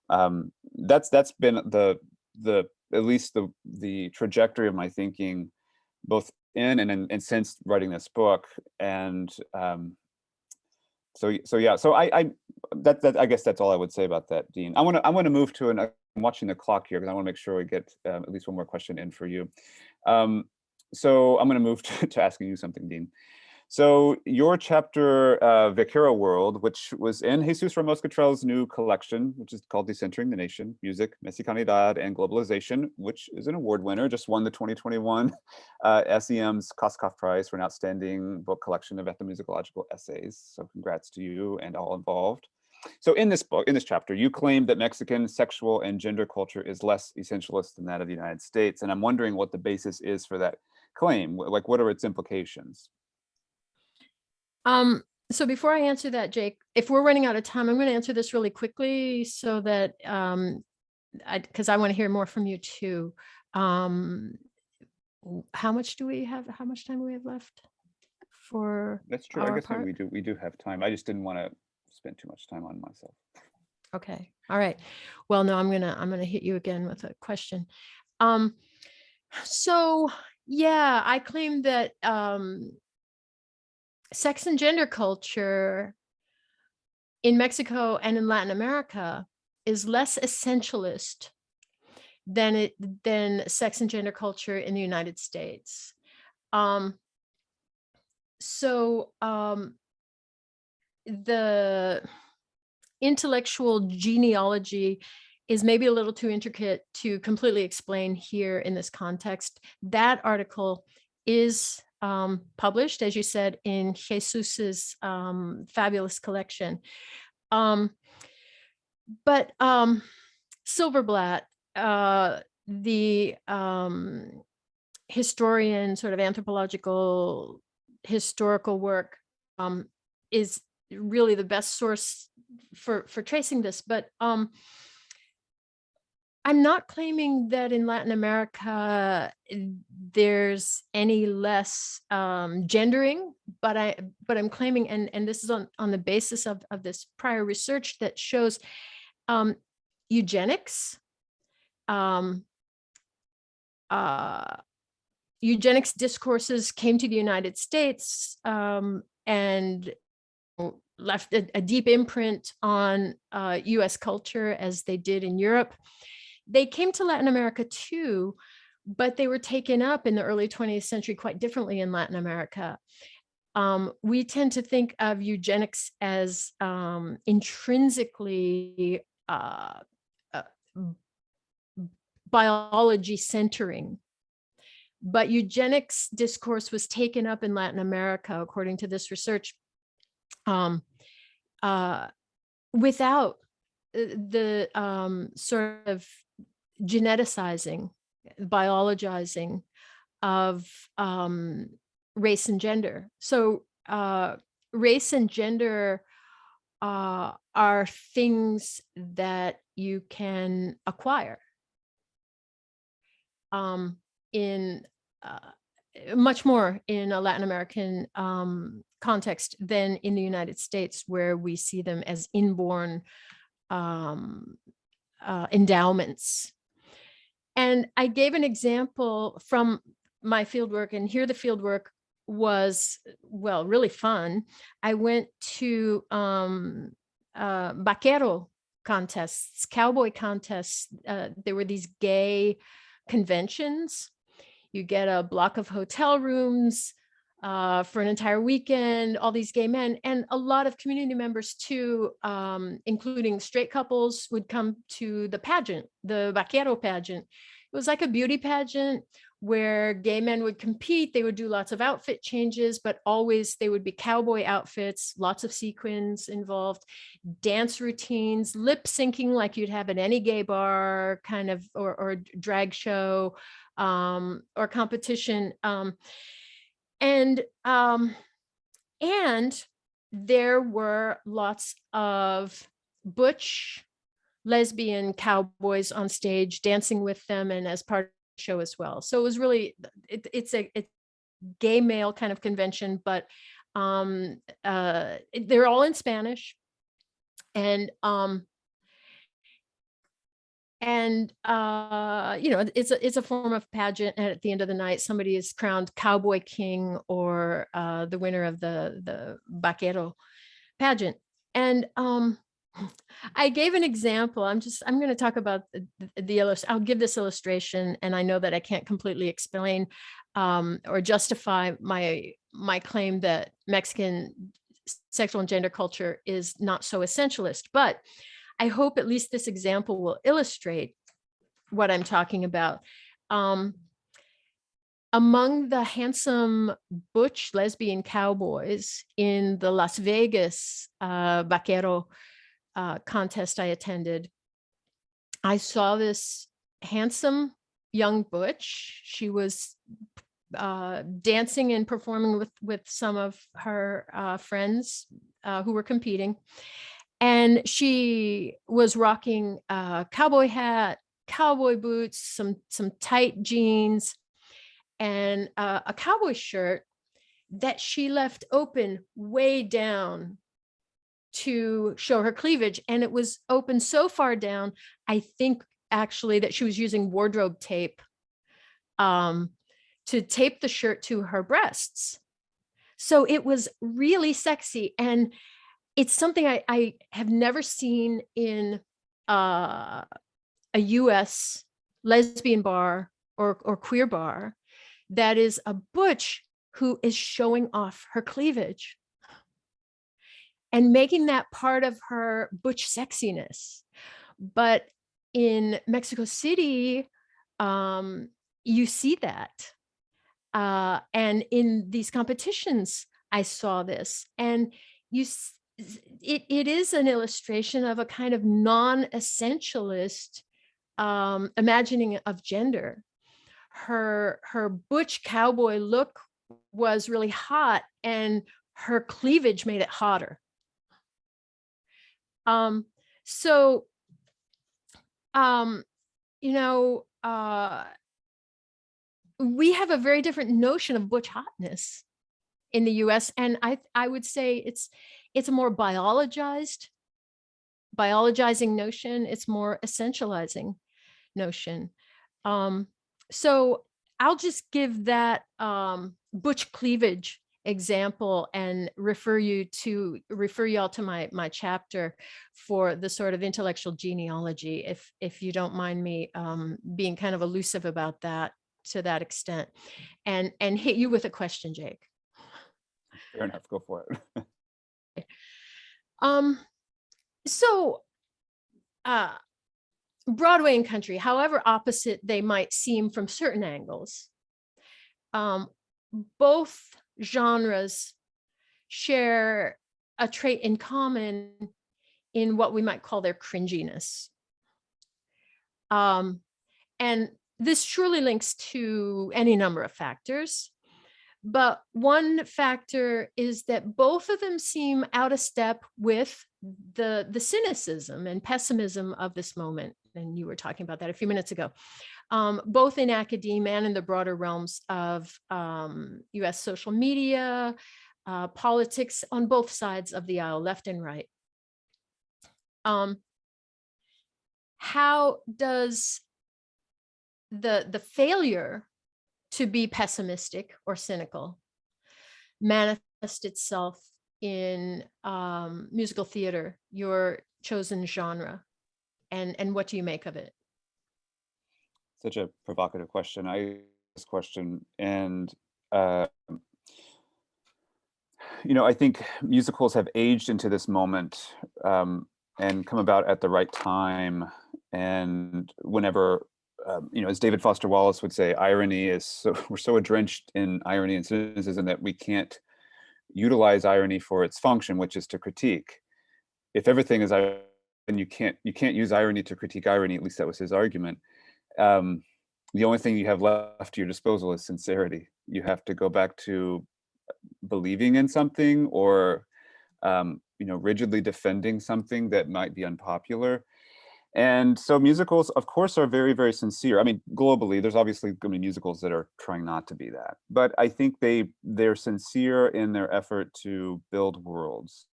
that's been at least the trajectory of my thinking, both in and since writing this book. And so I guess that's all I would say about that, Dean. I want to move to I'm watching the clock here because I want to make sure we get at least one more question in for you. So I'm going to move to asking you something, Dean. So your chapter, Vaquero World, which was in Jesus Ramos Cottrell's new collection, which is called Decentering the Nation, Music, Mexicanidad, and Globalization, which is an award winner, just won the 2021 SEM's Koskoff Prize for an outstanding book collection of ethnomusicological essays. So congrats to you and all involved. So in this book, in this chapter, you claim that Mexican sexual and gender culture is less essentialist than that of the United States. And I'm wondering what the basis is for that claim. Like, what are its implications? So before I answer that, Jake, if we're running out of time, I'm going to answer this really quickly so that, because I want to hear more from you too. How much time do we have left for? That's true. I guess we do have time. I just didn't want to spend too much time on myself. Okay. All right. Well, no, I'm gonna hit you again with a question. So yeah, I claim that sex and gender culture in Mexico and in Latin America is less essentialist than sex and gender culture in the United States. The intellectual genealogy is maybe a little too intricate to completely explain here in this context. That article is published, as you said, in Jesus's fabulous collection. But Silverblatt, the historian, sort of anthropological historical work, is really the best source for tracing this. But I'm not claiming that in Latin America there's any less gendering, but I'm claiming, and this is on the basis of this prior research that shows eugenics. Eugenics discourses came to the United States, and left a deep imprint on US culture as they did in Europe. They came to Latin America too, but they were taken up in the early 20th century quite differently in Latin America. We tend to think of eugenics as intrinsically biology centering. But eugenics discourse was taken up in Latin America, according to this research, without the sort of geneticizing, biologizing of race and gender. So race and gender are things that you can acquire in much more in a Latin American context than in the United States, where we see them as inborn endowments. And I gave an example from my fieldwork, and here the fieldwork was, well, really fun. I went to vaquero contests, cowboy contests. There were these gay conventions. You get a block of hotel rooms for an entire weekend, all these gay men, and a lot of community members too, including straight couples, would come to the pageant, the vaquero pageant. It was like a beauty pageant where gay men would compete. They would do lots of outfit changes, but always they would be cowboy outfits, lots of sequins involved, dance routines, lip syncing like you'd have at any gay bar kind of, or drag show or competition. And there were lots of butch lesbian cowboys on stage dancing with them and as part of the show as well. So it was really, it's a gay male kind of convention, but they're all in Spanish. And you know, it's a form of pageant, and at the end of the night somebody is crowned cowboy king or the winner of the vaquero pageant. And I gave an example. I'm going to talk about I'll give this illustration, and I know that I can't completely explain or justify my claim that Mexican sexual and gender culture is not so essentialist, but I hope at least this example will illustrate what I'm talking about. Among the handsome butch lesbian cowboys in the Las Vegas vaquero contest I attended, I saw this handsome young butch. She was dancing and performing with some of her friends who were competing. And she was rocking a cowboy hat, cowboy boots, some tight jeans, and a cowboy shirt that she left open way down to show her cleavage. And it was open so far down, I think actually that she was using wardrobe tape to tape the shirt to her breasts. So it was really sexy. And it's something I have never seen in a US lesbian bar or queer bar, that is a butch who is showing off her cleavage and making that part of her butch sexiness. But in Mexico City, you see that. And in these competitions, I saw this. And it is an illustration of a kind of non-essentialist imagining of gender. Her butch cowboy look was really hot, and her cleavage made it hotter. You know, we have a very different notion of butch hotness in the US, and I would say it's a more biologizing notion. It's more essentializing notion. So I'll just give that butch cleavage example and refer you all to my chapter for the sort of intellectual genealogy, if you don't mind me being kind of elusive about that to that extent, and hit you with a question, Jake. Fair enough, go for it. So Broadway and country, however opposite they might seem from certain angles, both genres share a trait in common in what we might call their cringiness. And this surely links to any number of factors. But one factor is that both of them seem out of step with the cynicism and pessimism of this moment. And you were talking about that a few minutes ago, both in academia and in the broader realms of US social media, politics on both sides of the aisle, left and right. How does the failure to be pessimistic or cynical manifest itself in musical theater, your chosen genre, and what do you make of it? Such a provocative question. This question, and I think musicals have aged into this moment and come about at the right time. And whenever, as David Foster Wallace would say, irony is we're so drenched in irony and cynicism that we can't utilize irony for its function, which is to critique. If everything is irony, then you can't use irony to critique irony. At least that was his argument. The only thing you have left to your disposal is sincerity. You have to go back to believing in something, or rigidly defending something that might be unpopular. And so musicals, of course, are very, very sincere. I mean, globally, there's obviously going to be musicals that are trying not to be that. But I think they're sincere in their effort to build worlds.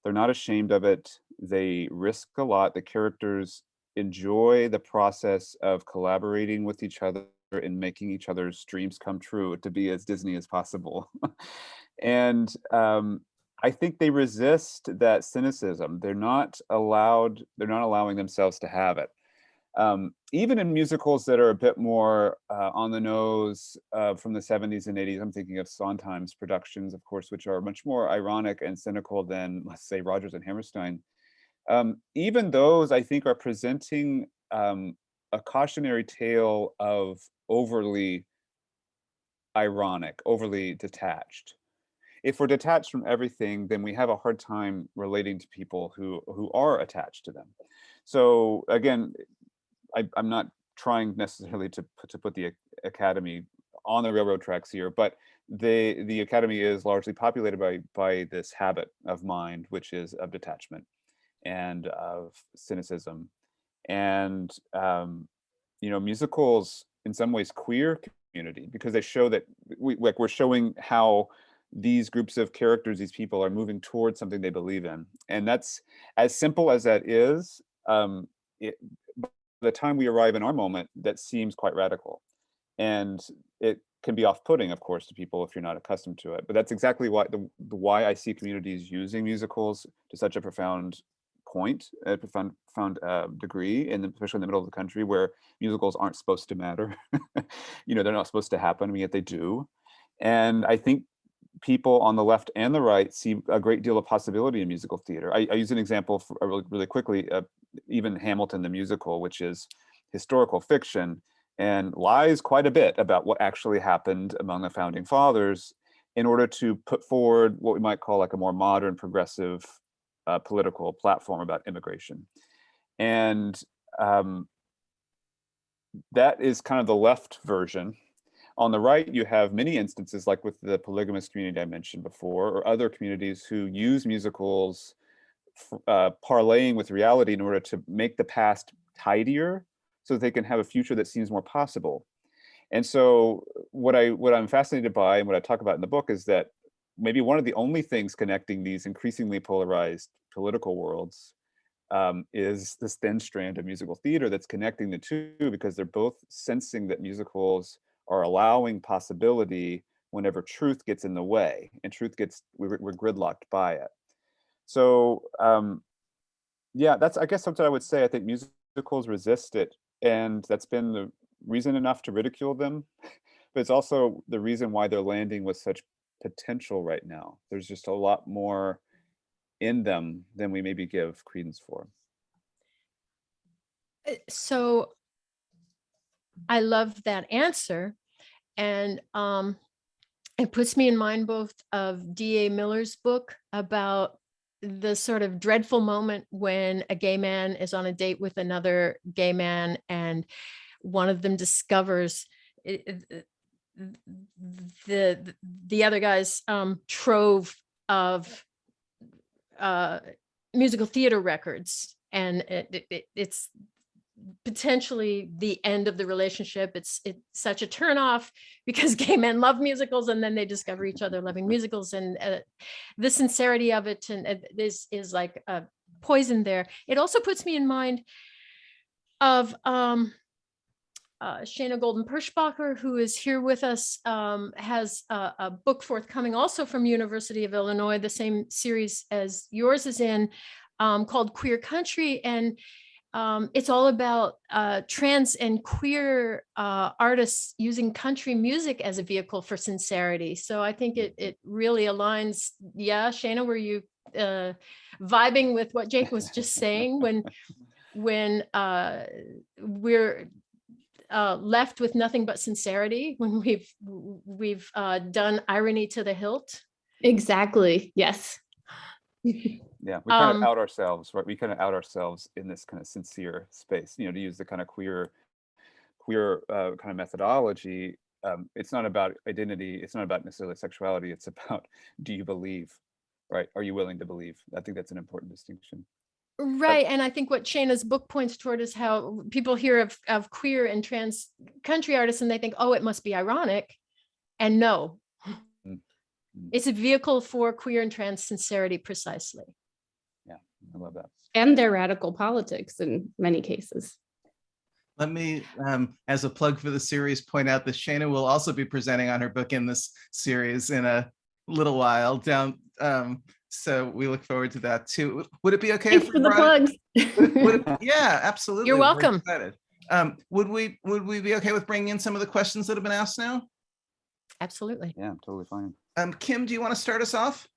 They're not ashamed of it. They risk a lot. The characters enjoy the process of collaborating with each other and making each other's dreams come true to be as Disney as possible. And I think they resist that cynicism. They're not allowing themselves to have it. Even in musicals that are a bit more on the nose from the 70s and 80s, I'm thinking of Sondheim's productions, of course, which are much more ironic and cynical than, let's say, Rodgers and Hammerstein. Even those, I think, are presenting a cautionary tale of overly ironic, overly detached. If we're detached from everything, then we have a hard time relating to people who are attached to them. So again, I'm not trying necessarily to put the Academy on the railroad tracks here, but the Academy is largely populated by this habit of mind, which is of detachment and of cynicism. And musicals in some ways queer community, because they show that we're showing how these groups of characters, these people, are moving towards something they believe in. And that's, as simple as that is, by the time we arrive in our moment, that seems quite radical. And it can be off-putting, of course, to people if you're not accustomed to it. But that's exactly why I see communities using musicals to such a profound point, a profound degree, especially in the middle of the country, where musicals aren't supposed to matter. They're not supposed to happen, and yet they do. And I think people on the left and the right see a great deal of possibility in musical theater. I use an example for, really quickly, even Hamilton the musical, which is historical fiction and lies quite a bit about what actually happened among the founding fathers in order to put forward what we might call like a more modern, progressive political platform about immigration. And that is kind of the left version. On the right, you have many instances, like with the polygamous community I mentioned before, or other communities who use musicals parlaying with reality in order to make the past tidier so that they can have a future that seems more possible. And so what I'm fascinated by, and what I talk about in the book, is that maybe one of the only things connecting these increasingly polarized political worlds is this thin strand of musical theater that's connecting the two, because they're both sensing that musicals are allowing possibility whenever truth gets in the way, and truth gets, we're gridlocked by it. So yeah, that's, I guess, something I would say. I think musicals resist it, and that's been the reason enough to ridicule them, but it's also the reason why they're landing with such potential right now. There's just a lot more in them than we maybe give credence for. So I love that answer. And it puts me in mind both of D.A. Miller's book about the sort of dreadful moment when a gay man is on a date with another gay man, and one of them discovers the other guy's trove of musical theater records, and it's potentially the end of the relationship. It's such a turnoff because gay men love musicals, and then they discover each other loving musicals, and the sincerity of it, and this is like a poison there. It also puts me in mind of Shana Golden Perschbacher, who is here with us, has a book forthcoming also from University of Illinois, the same series as yours is in, called Queer Country. And it's all about trans and queer artists using country music as a vehicle for sincerity. So I think it really aligns. Yeah, Shana, were you vibing with what Jake was just saying when we're left with nothing but sincerity, when we've done irony to the hilt? Exactly. Yes. Yeah, we kind of out ourselves, right? We kind of out ourselves in this kind of sincere space, you know, to use the kind of queer kind of methodology. It's not about identity. It's not about necessarily sexuality. It's about, do you believe, right? Are you willing to believe? I think that's an important distinction. Right. And I think what Shana's book points toward is how people hear of queer and trans country artists and they think, oh, it must be ironic. And no, it's a vehicle for queer and trans sincerity, precisely. Yeah, I love that. And their radical politics in many cases. Let me, as a plug for the series, point out that Shana will also be presenting on her book in this series in a little while down. So we look forward to that too. Would it be okay Thanks if for the plugs. Yeah, absolutely. You're welcome. We're excited. Would we be okay with bringing in some of the questions that have been asked now? Absolutely. Yeah, I'm totally fine. Kim, do you want to start us off?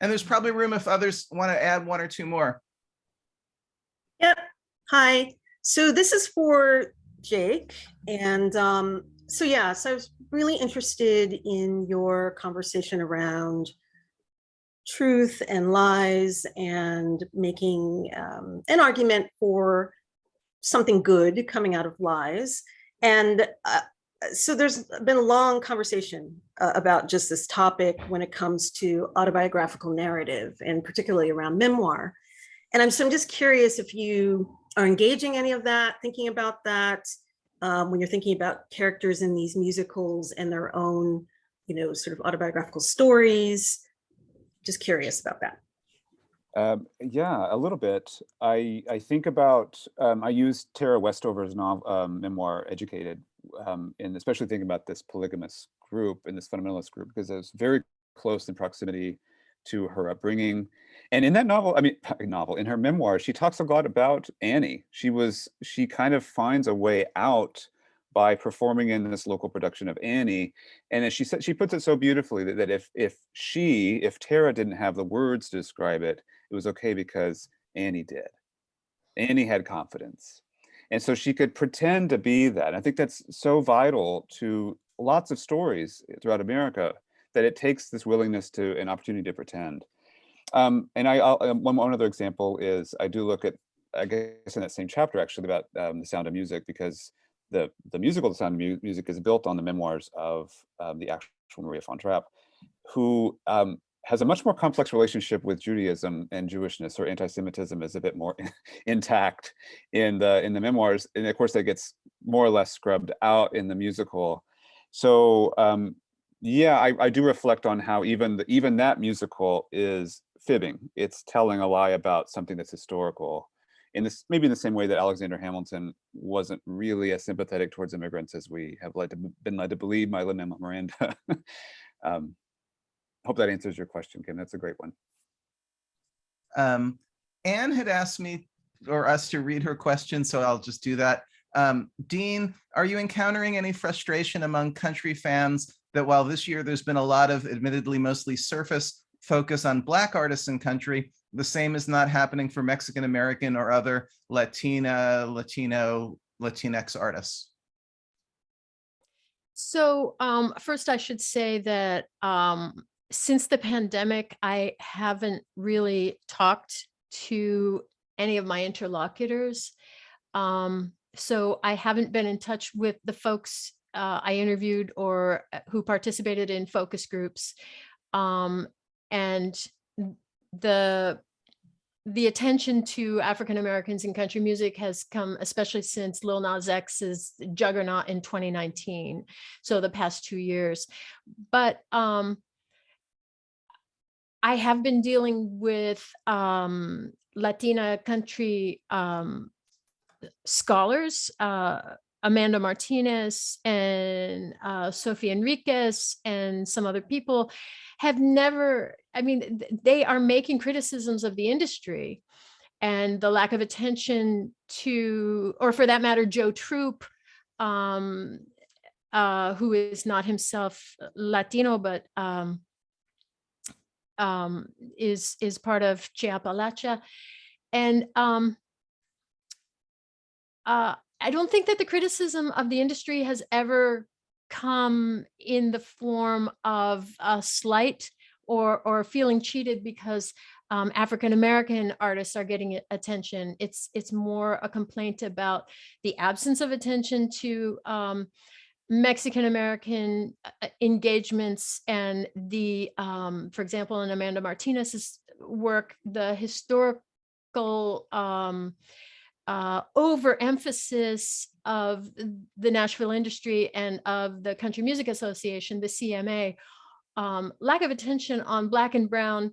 And there's probably room if others want to add one or two more. Yep. Hi. So this is for Jake. And so I was really interested in your conversation around truth and lies and making an argument for something good coming out of lies. And so there's been a long conversation about just this topic when it comes to autobiographical narrative, and particularly around memoir. And so I'm just curious if you are engaging any of that, thinking about that, when you're thinking about characters in these musicals and their own, sort of autobiographical stories. Just curious about that. Yeah, a little bit. I think about, I use Tara Westover's memoir, Educated, and especially thinking about this polygamous group and this fundamentalist group, because I was very close in proximity to her upbringing. And in that novel, in her memoir, she talks a lot about Annie. She kind of finds a way out by performing in this local production of Annie. And as she said, she puts it so beautifully that if Tara didn't have the words to describe it, it was okay because Annie did. Annie had confidence. And so she could pretend to be that. And I think that's so vital to lots of stories throughout America, that it takes this willingness to an opportunity to pretend. And one other example is, I do look at, I guess in that same chapter actually, about The Sound of Music, because the musical The Sound of Music is built on the memoirs of the actual Maria von Trapp, who has a much more complex relationship with Judaism and Jewishness. Or anti-Semitism is a bit more intact in the memoirs, and of course that gets more or less scrubbed out in the musical. So yeah, I do reflect on how even that musical is fibbing. It's telling a lie about something that's historical in this, maybe in the same way that Alexander Hamilton wasn't really as sympathetic towards immigrants as we have been led to believe, my Lin-Manuel Miranda. Hope that answers your question, Kim. That's a great one. Anne had asked me or us to read her question, so I'll just do that. Dean, are you encountering any frustration among country fans that while this year there's been a lot of admittedly mostly surface focus on Black artists in country, the same is not happening for Mexican American or other Latina, Latino, Latinx artists? So first I should say that since the pandemic, I haven't really talked to any of my interlocutors. So I haven't been in touch with the folks I interviewed or who participated in focus groups. And the attention to African Americans in country music has come, especially since Lil Nas X's juggernaut in 2019. So the past 2 years. But I have been dealing with Latina country scholars, Amanda Martinez and Sophie Enriquez and some other people have never, I mean, they are making criticisms of the industry and the lack of attention to, or for that matter, Joe Troop, who is not himself Latino, but is part of Chiapalacha. And I don't think that the criticism of the industry has ever come in the form of a slight or feeling cheated because African-American artists are getting attention. It's more a complaint about the absence of attention to Mexican-American engagements and the, for example, in Amanda Martinez's work, the historical overemphasis of the Nashville industry and of the Country Music Association, the CMA, lack of attention on Black and Brown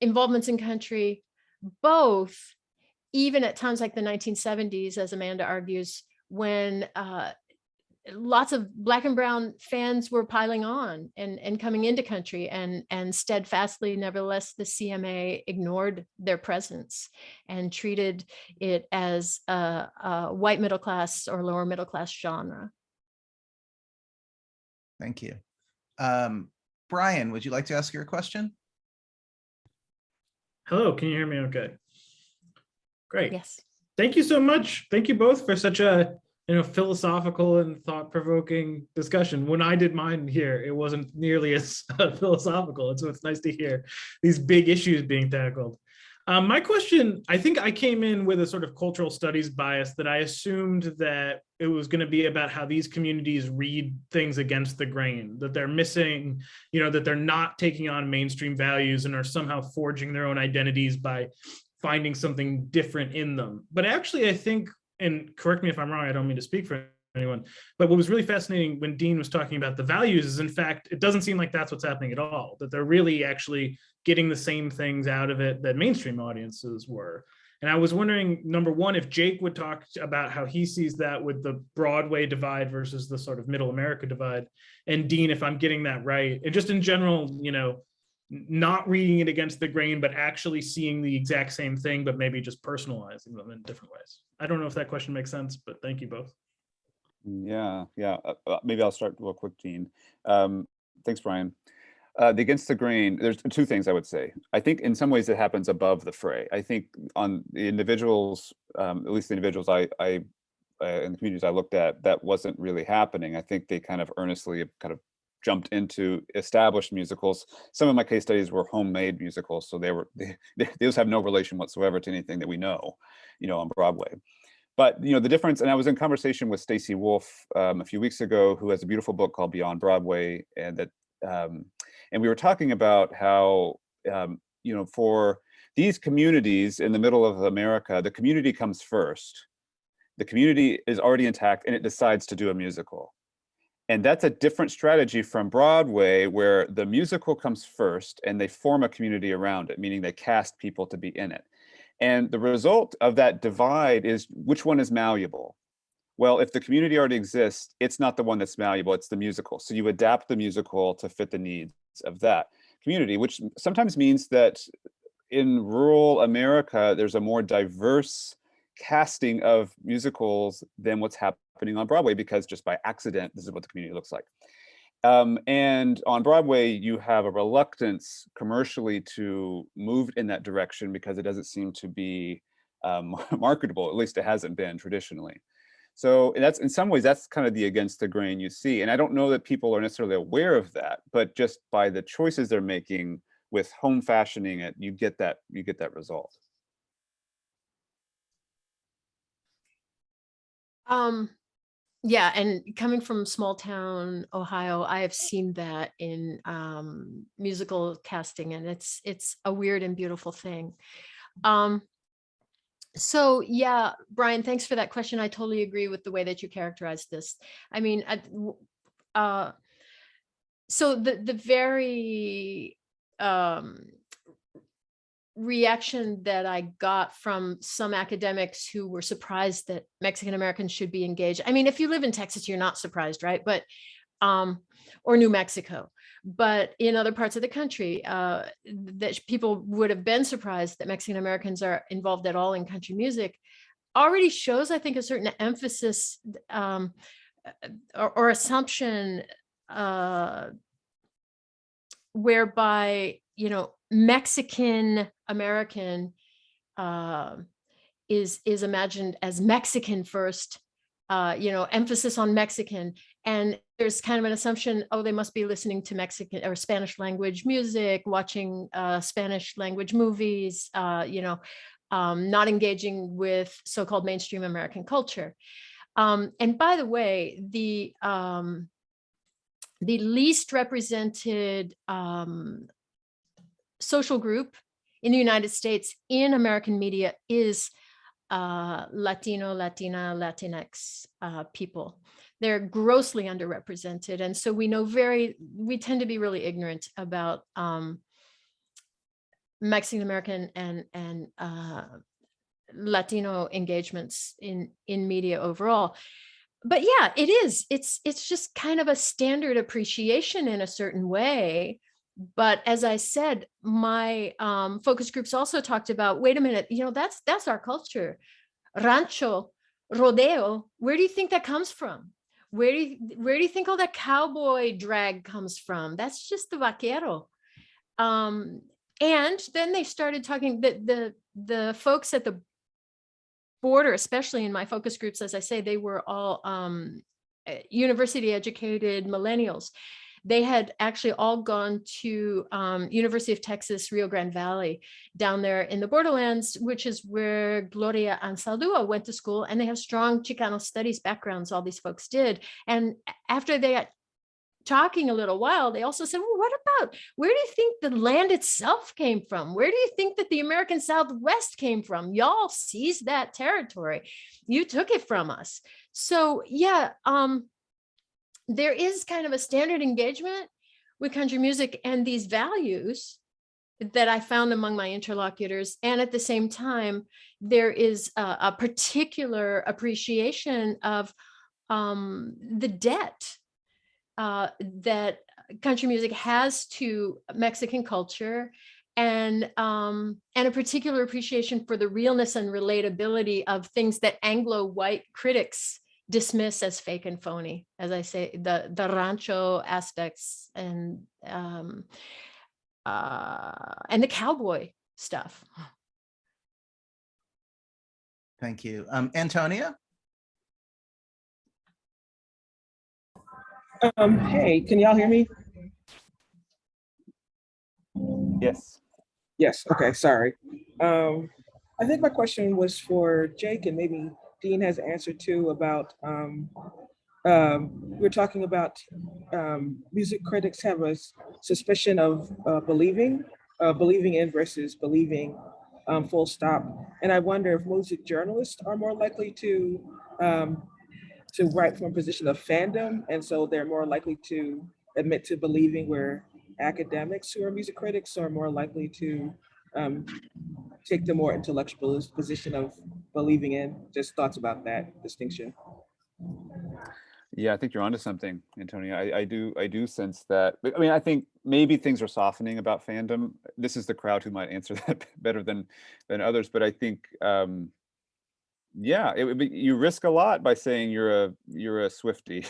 involvements in country, both even at times like the 1970s, as Amanda argues, when lots of Black and Brown fans were piling on and coming into country, and steadfastly, nevertheless, the CMA ignored their presence and treated it as a white middle class or lower middle class genre. Thank you. Brian, would you like to ask your question? Hello, can you hear me okay? Great. Yes. Thank you so much. Thank you both for such a philosophical and thought-provoking discussion. When I did mine here, it wasn't nearly as philosophical, and so it's nice to hear these big issues being tackled. My question, I think I came in with a sort of cultural studies bias that I assumed that it was going to be about how these communities read things against the grain, that they're missing, that they're not taking on mainstream values and are somehow forging their own identities by finding something different in them. But actually, I think, and correct me if I'm wrong, I don't mean to speak for anyone, but what was really fascinating when Dean was talking about the values is, in fact, it doesn't seem like that's what's happening at all, that they're really actually getting the same things out of it that mainstream audiences were. And I was wondering, number one, if Jake would talk about how he sees that with the Broadway divide versus the sort of middle America divide. And Dean, if I'm getting that right, and just in general, not reading it against the grain, but actually seeing the exact same thing, but maybe just personalizing them in different ways. I don't know if that question makes sense, but thank you both. Yeah. Maybe I'll start real quick, Dean. Thanks, Brian. The against the grain, there's two things I would say. I think in some ways it happens above the fray. I think on the individuals, at least the individuals I in the communities I looked at, that wasn't really happening. I think they kind of earnestly kind of jumped into established musicals. Some of my case studies were homemade musicals, so they just have no relation whatsoever to anything that we know, on Broadway. But the difference, and I was in conversation with Stacey Wolf a few weeks ago, who has a beautiful book called Beyond Broadway, and that, and we were talking about how, for these communities in the middle of America, the community comes first. The community is already intact, and it decides to do a musical. And that's a different strategy from Broadway, where the musical comes first and they form a community around it, meaning they cast people to be in it. And the result of that divide is which one is malleable? Well, if the community already exists, it's not the one that's malleable, it's the musical. So you adapt the musical to fit the needs of that community, which sometimes means that in rural America, there's a more diverse casting of musicals than what's happening on Broadway, because just by accident, this is what the community looks like. And on Broadway, you have a reluctance commercially to move in that direction because it doesn't seem to be marketable. At least it hasn't been traditionally. So that's, in some ways, that's kind of the against the grain you see. And I don't know that people are necessarily aware of that, but just by the choices they're making with home fashioning it, you get that result. Yeah, and coming from small town Ohio, I have seen that in musical casting, and it's a weird and beautiful thing. So yeah, Brian, thanks for that question. I totally agree with the way that you characterized this. I mean, so the very reaction that I got from some academics who were surprised that Mexican Americans should be engaged. I mean, if you live in Texas, you're not surprised, right? But or New Mexico, but in other parts of the country, that people would have been surprised that Mexican Americans are involved at all in country music, already shows, I think, a certain emphasis or assumption whereby, you know, Mexican American is imagined as Mexican first, you know, emphasis on Mexican. And there's kind of an assumption, oh, they must be listening to Mexican or Spanish language music, watching Spanish language movies, you know, not engaging with so-called mainstream American culture. And by the way, the least represented social group in the United States in American media is Latino, Latina, Latinx people. They're grossly underrepresented. And so we tend to be really ignorant about Mexican American and Latino engagements in media overall. But yeah, it's just kind of a standard appreciation in a certain way. But as I said, my focus groups also talked about, wait a minute, you know, that's our culture. Rancho, rodeo, where do you think that comes from? Where do you think all that cowboy drag comes from? That's just the vaquero. And then they started talking, the folks at the border, especially in my focus groups, as I say, they were all university educated millennials. They had actually all gone to University of Texas, Rio Grande Valley, down there in the borderlands, which is where Gloria Ansaldúa went to school. And they have strong Chicano studies backgrounds, all these folks did. And after they got talking a little while, they also said, well, what about, where do you think the land itself came from? Where do you think that the American Southwest came from? Y'all seized that territory. You took it from us. So yeah, there is kind of a standard engagement with country music and these values that I found among my interlocutors. And at the same time, there is a particular appreciation of the debt that country music has to Mexican culture, and a particular appreciation for the realness and relatability of things that Anglo-white critics dismiss as fake and phony, as I say, the rancho aspects and the cowboy stuff. Thank you. Antonia? Hey, can y'all hear me? Yes. Yes, okay, sorry. I think my question was for Jake, and maybe Dean has answered too, about, we're talking about music critics have a suspicion of believing in versus believing, full stop. And I wonder if music journalists are more likely to write from a position of fandom, and so they're more likely to admit to believing, where academics who are music critics are more likely to take the more intellectual position of believing in? Just thoughts about that distinction. Yeah, I think you're onto something, Antonio. I do sense that. I mean, I think maybe things are softening about fandom. This is the crowd who might answer that better than others. But I think, yeah, it would be, you risk a lot by saying you're a Swiftie,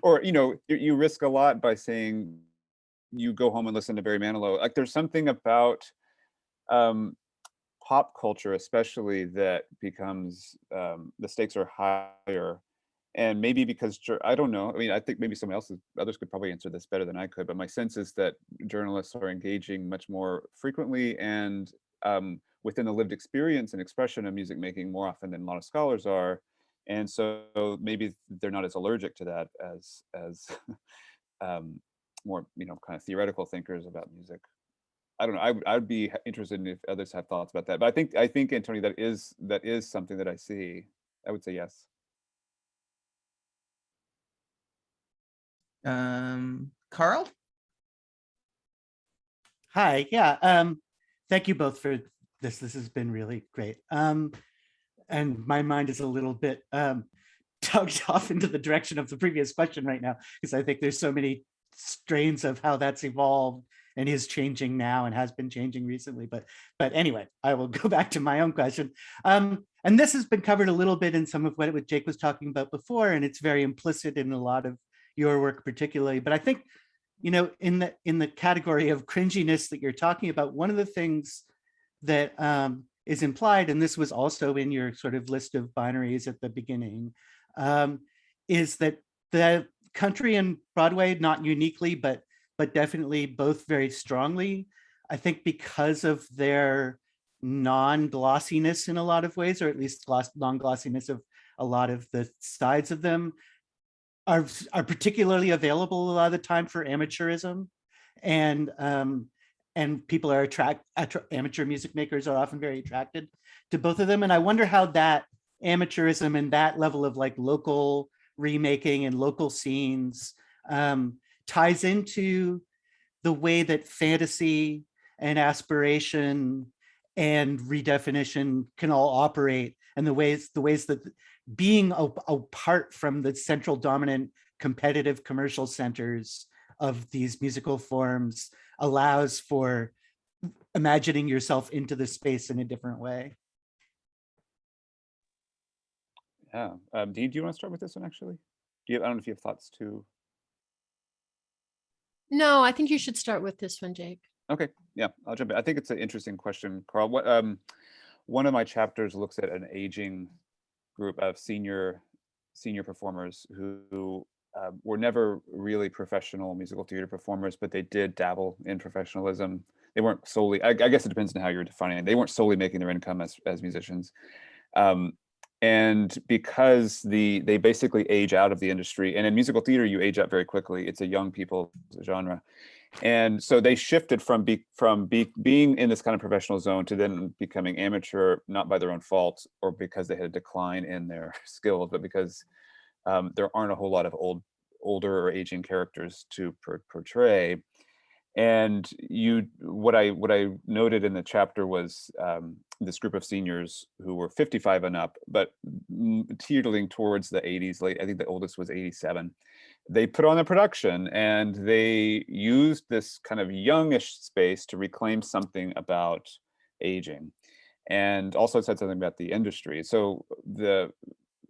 or you risk a lot by saying you go home and listen to Barry Manilow. Like, there's something about pop culture, especially, that becomes the stakes are higher. And maybe because I don't know. I mean, I think maybe others could probably answer this better than I could. But my sense is that journalists are engaging much more frequently and within the lived experience and expression of music making more often than a lot of scholars are. And so maybe they're not as allergic to that as more kind of theoretical thinkers about music. I don't know. I'd be interested in if others have thoughts about that. But I think Antonio, that is something that I see. I would say yes. Carl? Hi, yeah. Thank you both for this. This has been really great. And my mind is a little bit tugged off into the direction of the previous question right now, because I think there's so many strains of how that's evolved and is changing now and has been changing recently. But anyway, I will go back to my own question. And this has been covered a little bit in some of what Jake was talking about before, and it's very implicit in a lot of your work particularly. But I think, in the category of cringiness that you're talking about, one of the things that is implied, and this was also in your sort of list of binaries at the beginning, is that the country and Broadway, not uniquely, but definitely both very strongly, I think because of their non-glossiness in a lot of ways, or at least non-glossiness of a lot of the sides of them, are particularly available a lot of the time for amateurism, and people are amateur music makers are often very attracted to both of them. And I wonder how that amateurism and that level of like local remaking and local scenes ties into the way that fantasy and aspiration and redefinition can all operate, and the ways that being apart from the central dominant competitive commercial centers of these musical forms allows for imagining yourself into the space in a different way. Yeah. Dean, do you want to start with this one, actually? I don't know if you have thoughts too. No, I think you should start with this one, Jake. Okay, yeah, I'll jump in. I think it's an interesting question, Carl. One of my chapters looks at an aging group of senior performers who were never really professional musical theater performers, but they did dabble in professionalism. They weren't solely, I guess it depends on how you're defining it. They weren't solely making their income as musicians. And because they basically age out of the industry, and in musical theater, you age out very quickly. It's a young people genre. And so they shifted from being in this kind of professional zone to then becoming amateur, not by their own fault or because they had a decline in their skills, but because there aren't a whole lot of older or aging characters to portray. And what I noted in the chapter was this group of seniors who were 55 and up, but teetering towards the 80s. I think the oldest was 87. They put on a production and they used this kind of youngish space to reclaim something about aging, and also said something about the industry. So it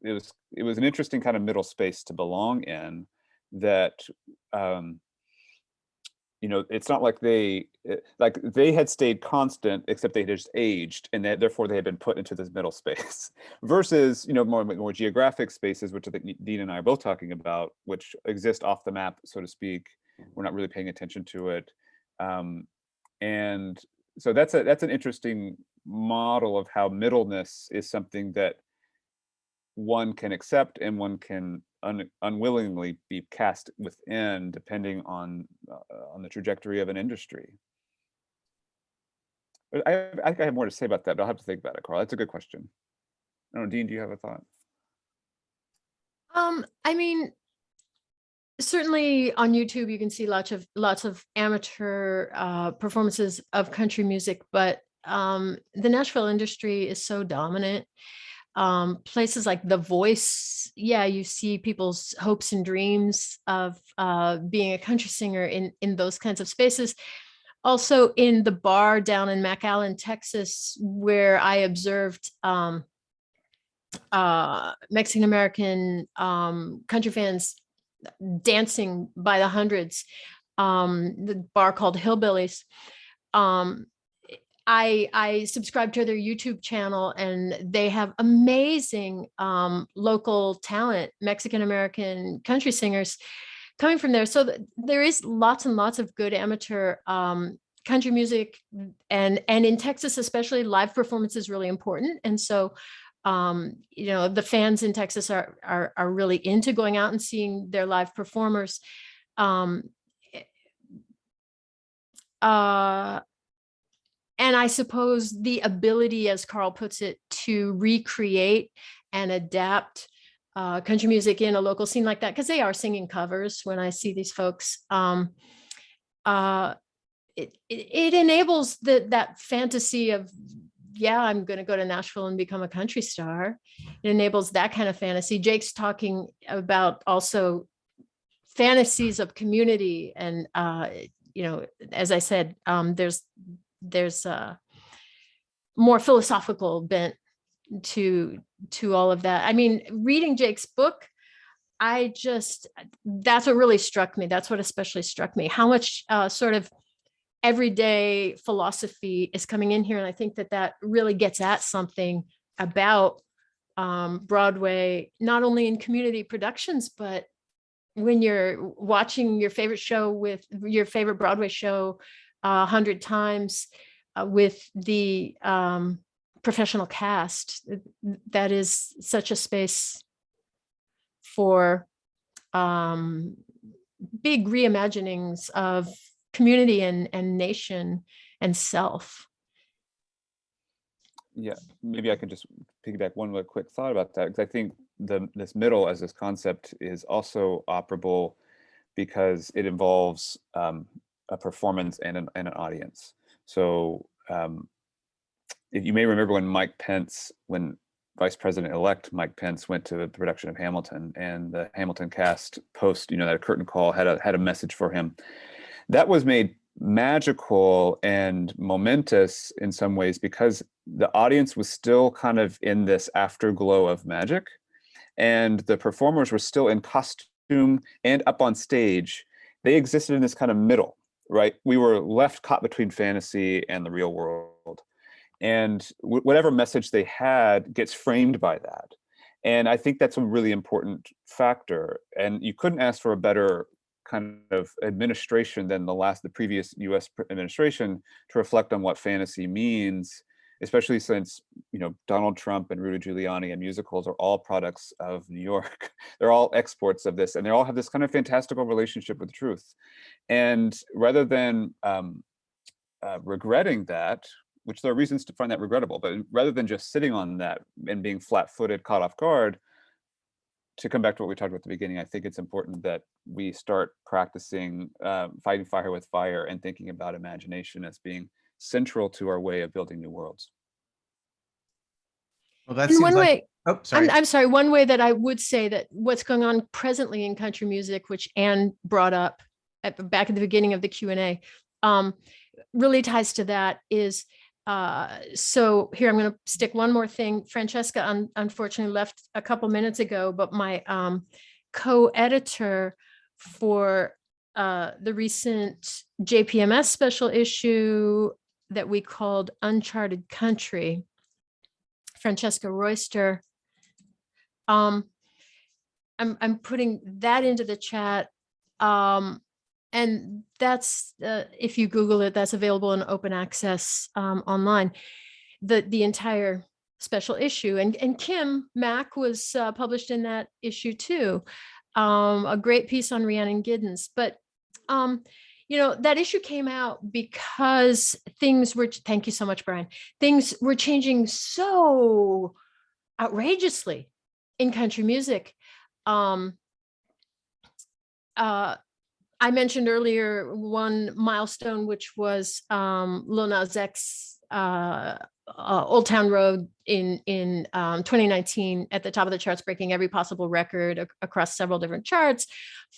was an interesting kind of middle space to belong in. That it's not like they had stayed constant, except they just aged, and therefore they had been put into this middle space. Versus, more geographic spaces, which I think Dean and I are both talking about, which exist off the map, so to speak. We're not really paying attention to it, and so that's an interesting model of how middleness is something that one can accept and one can unwillingly be cast within, depending on the trajectory of an industry. I have more to say about that, but I'll have to think about it, Carl. That's a good question. I don't know, Dean, do you have a thought? I mean, certainly on YouTube you can see lots of amateur performances of country music, but the Nashville industry is so dominant. Places like The Voice, yeah, you see people's hopes and dreams of being a country singer in those kinds of spaces. Also in the bar down in McAllen, Texas, where I observed Mexican American country fans dancing by the hundreds, the bar called Hillbillies. I subscribe to their YouTube channel, and they have amazing local talent, Mexican American country singers coming from there. So there is lots and lots of good amateur country music, and in Texas especially, live performance is really important. And so the fans in Texas are really into going out and seeing their live performers. And I suppose the ability, as Carl puts it, to recreate and adapt country music in a local scene like that, because they are singing covers when I see these folks. It enables that fantasy of, yeah, I'm going to go to Nashville and become a country star. It enables that kind of fantasy. Jake's talking about also fantasies of community. And, as I said, there's a more philosophical bent to all of that. I mean, reading Jake's book, that's what really struck me. That's what especially struck me, how much sort of everyday philosophy is coming in here. And I think that really gets at something about Broadway, not only in community productions, but when you're watching your favorite show with your favorite Broadway show 100 times with the professional cast, that is such a space for big reimaginings of community and nation and self. Yeah, maybe I can just piggyback one more quick thought about that, because I think this middle as this concept is also operable because it involves a performance and an audience. So if you may remember when Vice President-elect Mike Pence went to the production of Hamilton, and the Hamilton cast post, that curtain call had a message for him. That was made magical and momentous in some ways because the audience was still kind of in this afterglow of magic, and the performers were still in costume and up on stage. They existed in this kind of middle, right? We were left caught between fantasy and the real world. And whatever message they had gets framed by that. And I think that's a really important factor. And you couldn't ask for a better kind of administration than the previous US administration to reflect on what fantasy means, especially since, Donald Trump and Rudy Giuliani and musicals are all products of New York. They're all exports of this, and they all have this kind of fantastical relationship with truth. And rather than regretting that, which there are reasons to find that regrettable, but rather than just sitting on that and being flat-footed, caught off guard, to come back to what we talked about at the beginning, I think it's important that we start practicing fighting fire with fire and thinking about imagination as being central to our way of building new worlds. Well, that In seems one like, way, oh, sorry. I'm sorry, one way that I would say that what's going on presently in country music, which Anne brought up back at the beginning of the Q&A, really ties to that is, so here I'm going to stick one more thing. Francesca unfortunately left a couple minutes ago, but my co-editor for the recent JPMS special issue that we called Uncharted Country, Francesca Royster. I'm putting that into the chat. And that's, if you Google it, that's available in open access online, the entire special issue. And Kim Mack was published in that issue too. A great piece on Rhiannon Giddens. But, that issue came out because things were, thank you so much, Brian, things were changing so outrageously in country music. I mentioned earlier one milestone, which was Lil Nas X Old Town Road in 2019 at the top of the charts, breaking every possible record across several different charts.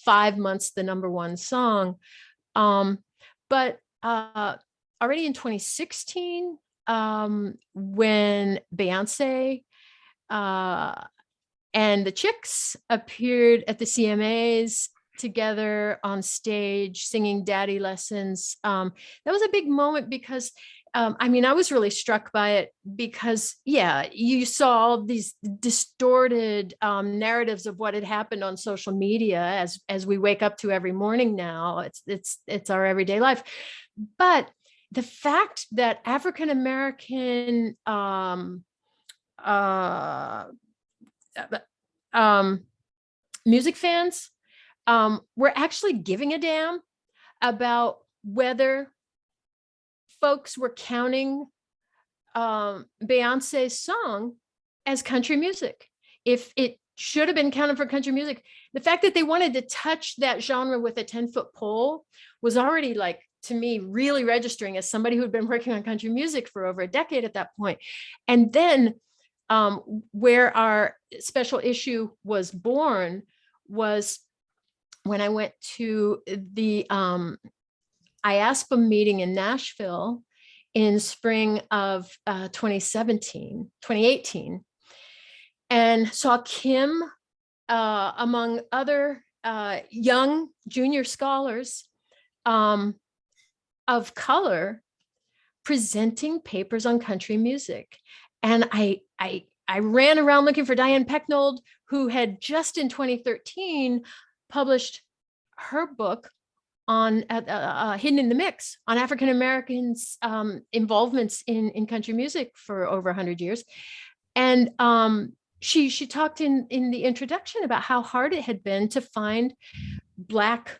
5 months, the #1 song. But already in 2016, when Beyonce and the Chicks appeared at the CMAs together on stage singing Daddy Lessons, that was a big moment because I mean, I was really struck by it because, yeah, you saw all these distorted narratives of what had happened on social media as we wake up to every morning now. It's our everyday life. But the fact that African American music fans were actually giving a damn about whether folks were counting Beyonce's song as country music, if it should have been counted for country music. The fact that they wanted to touch that genre with a 10-foot pole was already, like, to me, really registering as somebody who'd been working on country music for over a decade at that point. And then where our special issue was born was when I went to the IASPA meeting in Nashville in spring of 2018, and saw Kim, among other young junior scholars of color, presenting papers on country music. And I ran around looking for Diane Pecknold, who had just in 2013 published her book on Hidden in the Mix on African Americans' involvements in country music for over 100 years. And she talked in the introduction about how hard it had been to find Black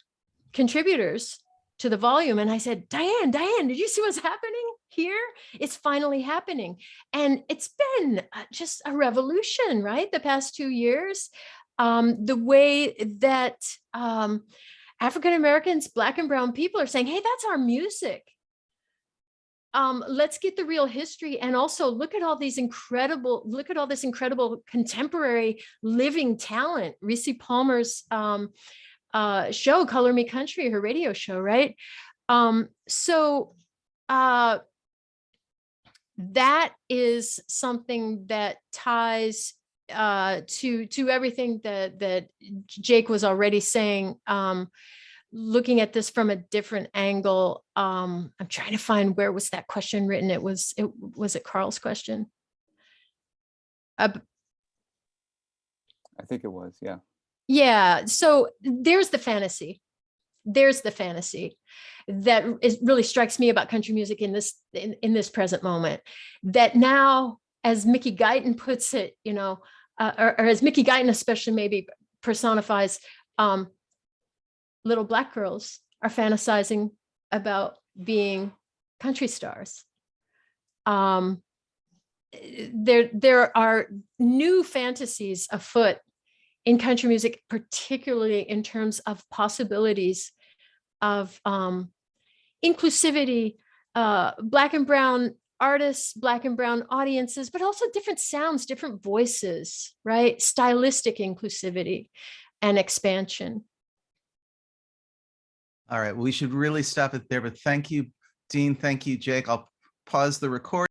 contributors to the volume. And I said, Diane, did you see what's happening here? It's finally happening. And it's been just a revolution, right? The past 2 years, the way that African Americans, Black and brown people are saying, hey, that's our music. Let's get the real history, and also look at all this incredible contemporary living talent. Reese Palmer's show, Color Me Country, her radio show, right? So that is something that ties to everything that Jake was already saying. Looking at this from a different angle, I'm trying to find, where was that question written? Was it Carl's question? I think it was, yeah. Yeah. So there's the fantasy. That really strikes me about country music in this present moment. That now, as Mickey Guyton puts it, or as Mickey Guyton especially maybe personifies, little Black girls are fantasizing about being country stars. There are new fantasies afoot in country music, particularly in terms of possibilities of inclusivity, Black and brown artists, Black and brown audiences, but also different sounds, different voices, right? Stylistic inclusivity and expansion. All right, we should really stop it there, but thank you, Dean. Thank you, Jake. I'll pause the recording.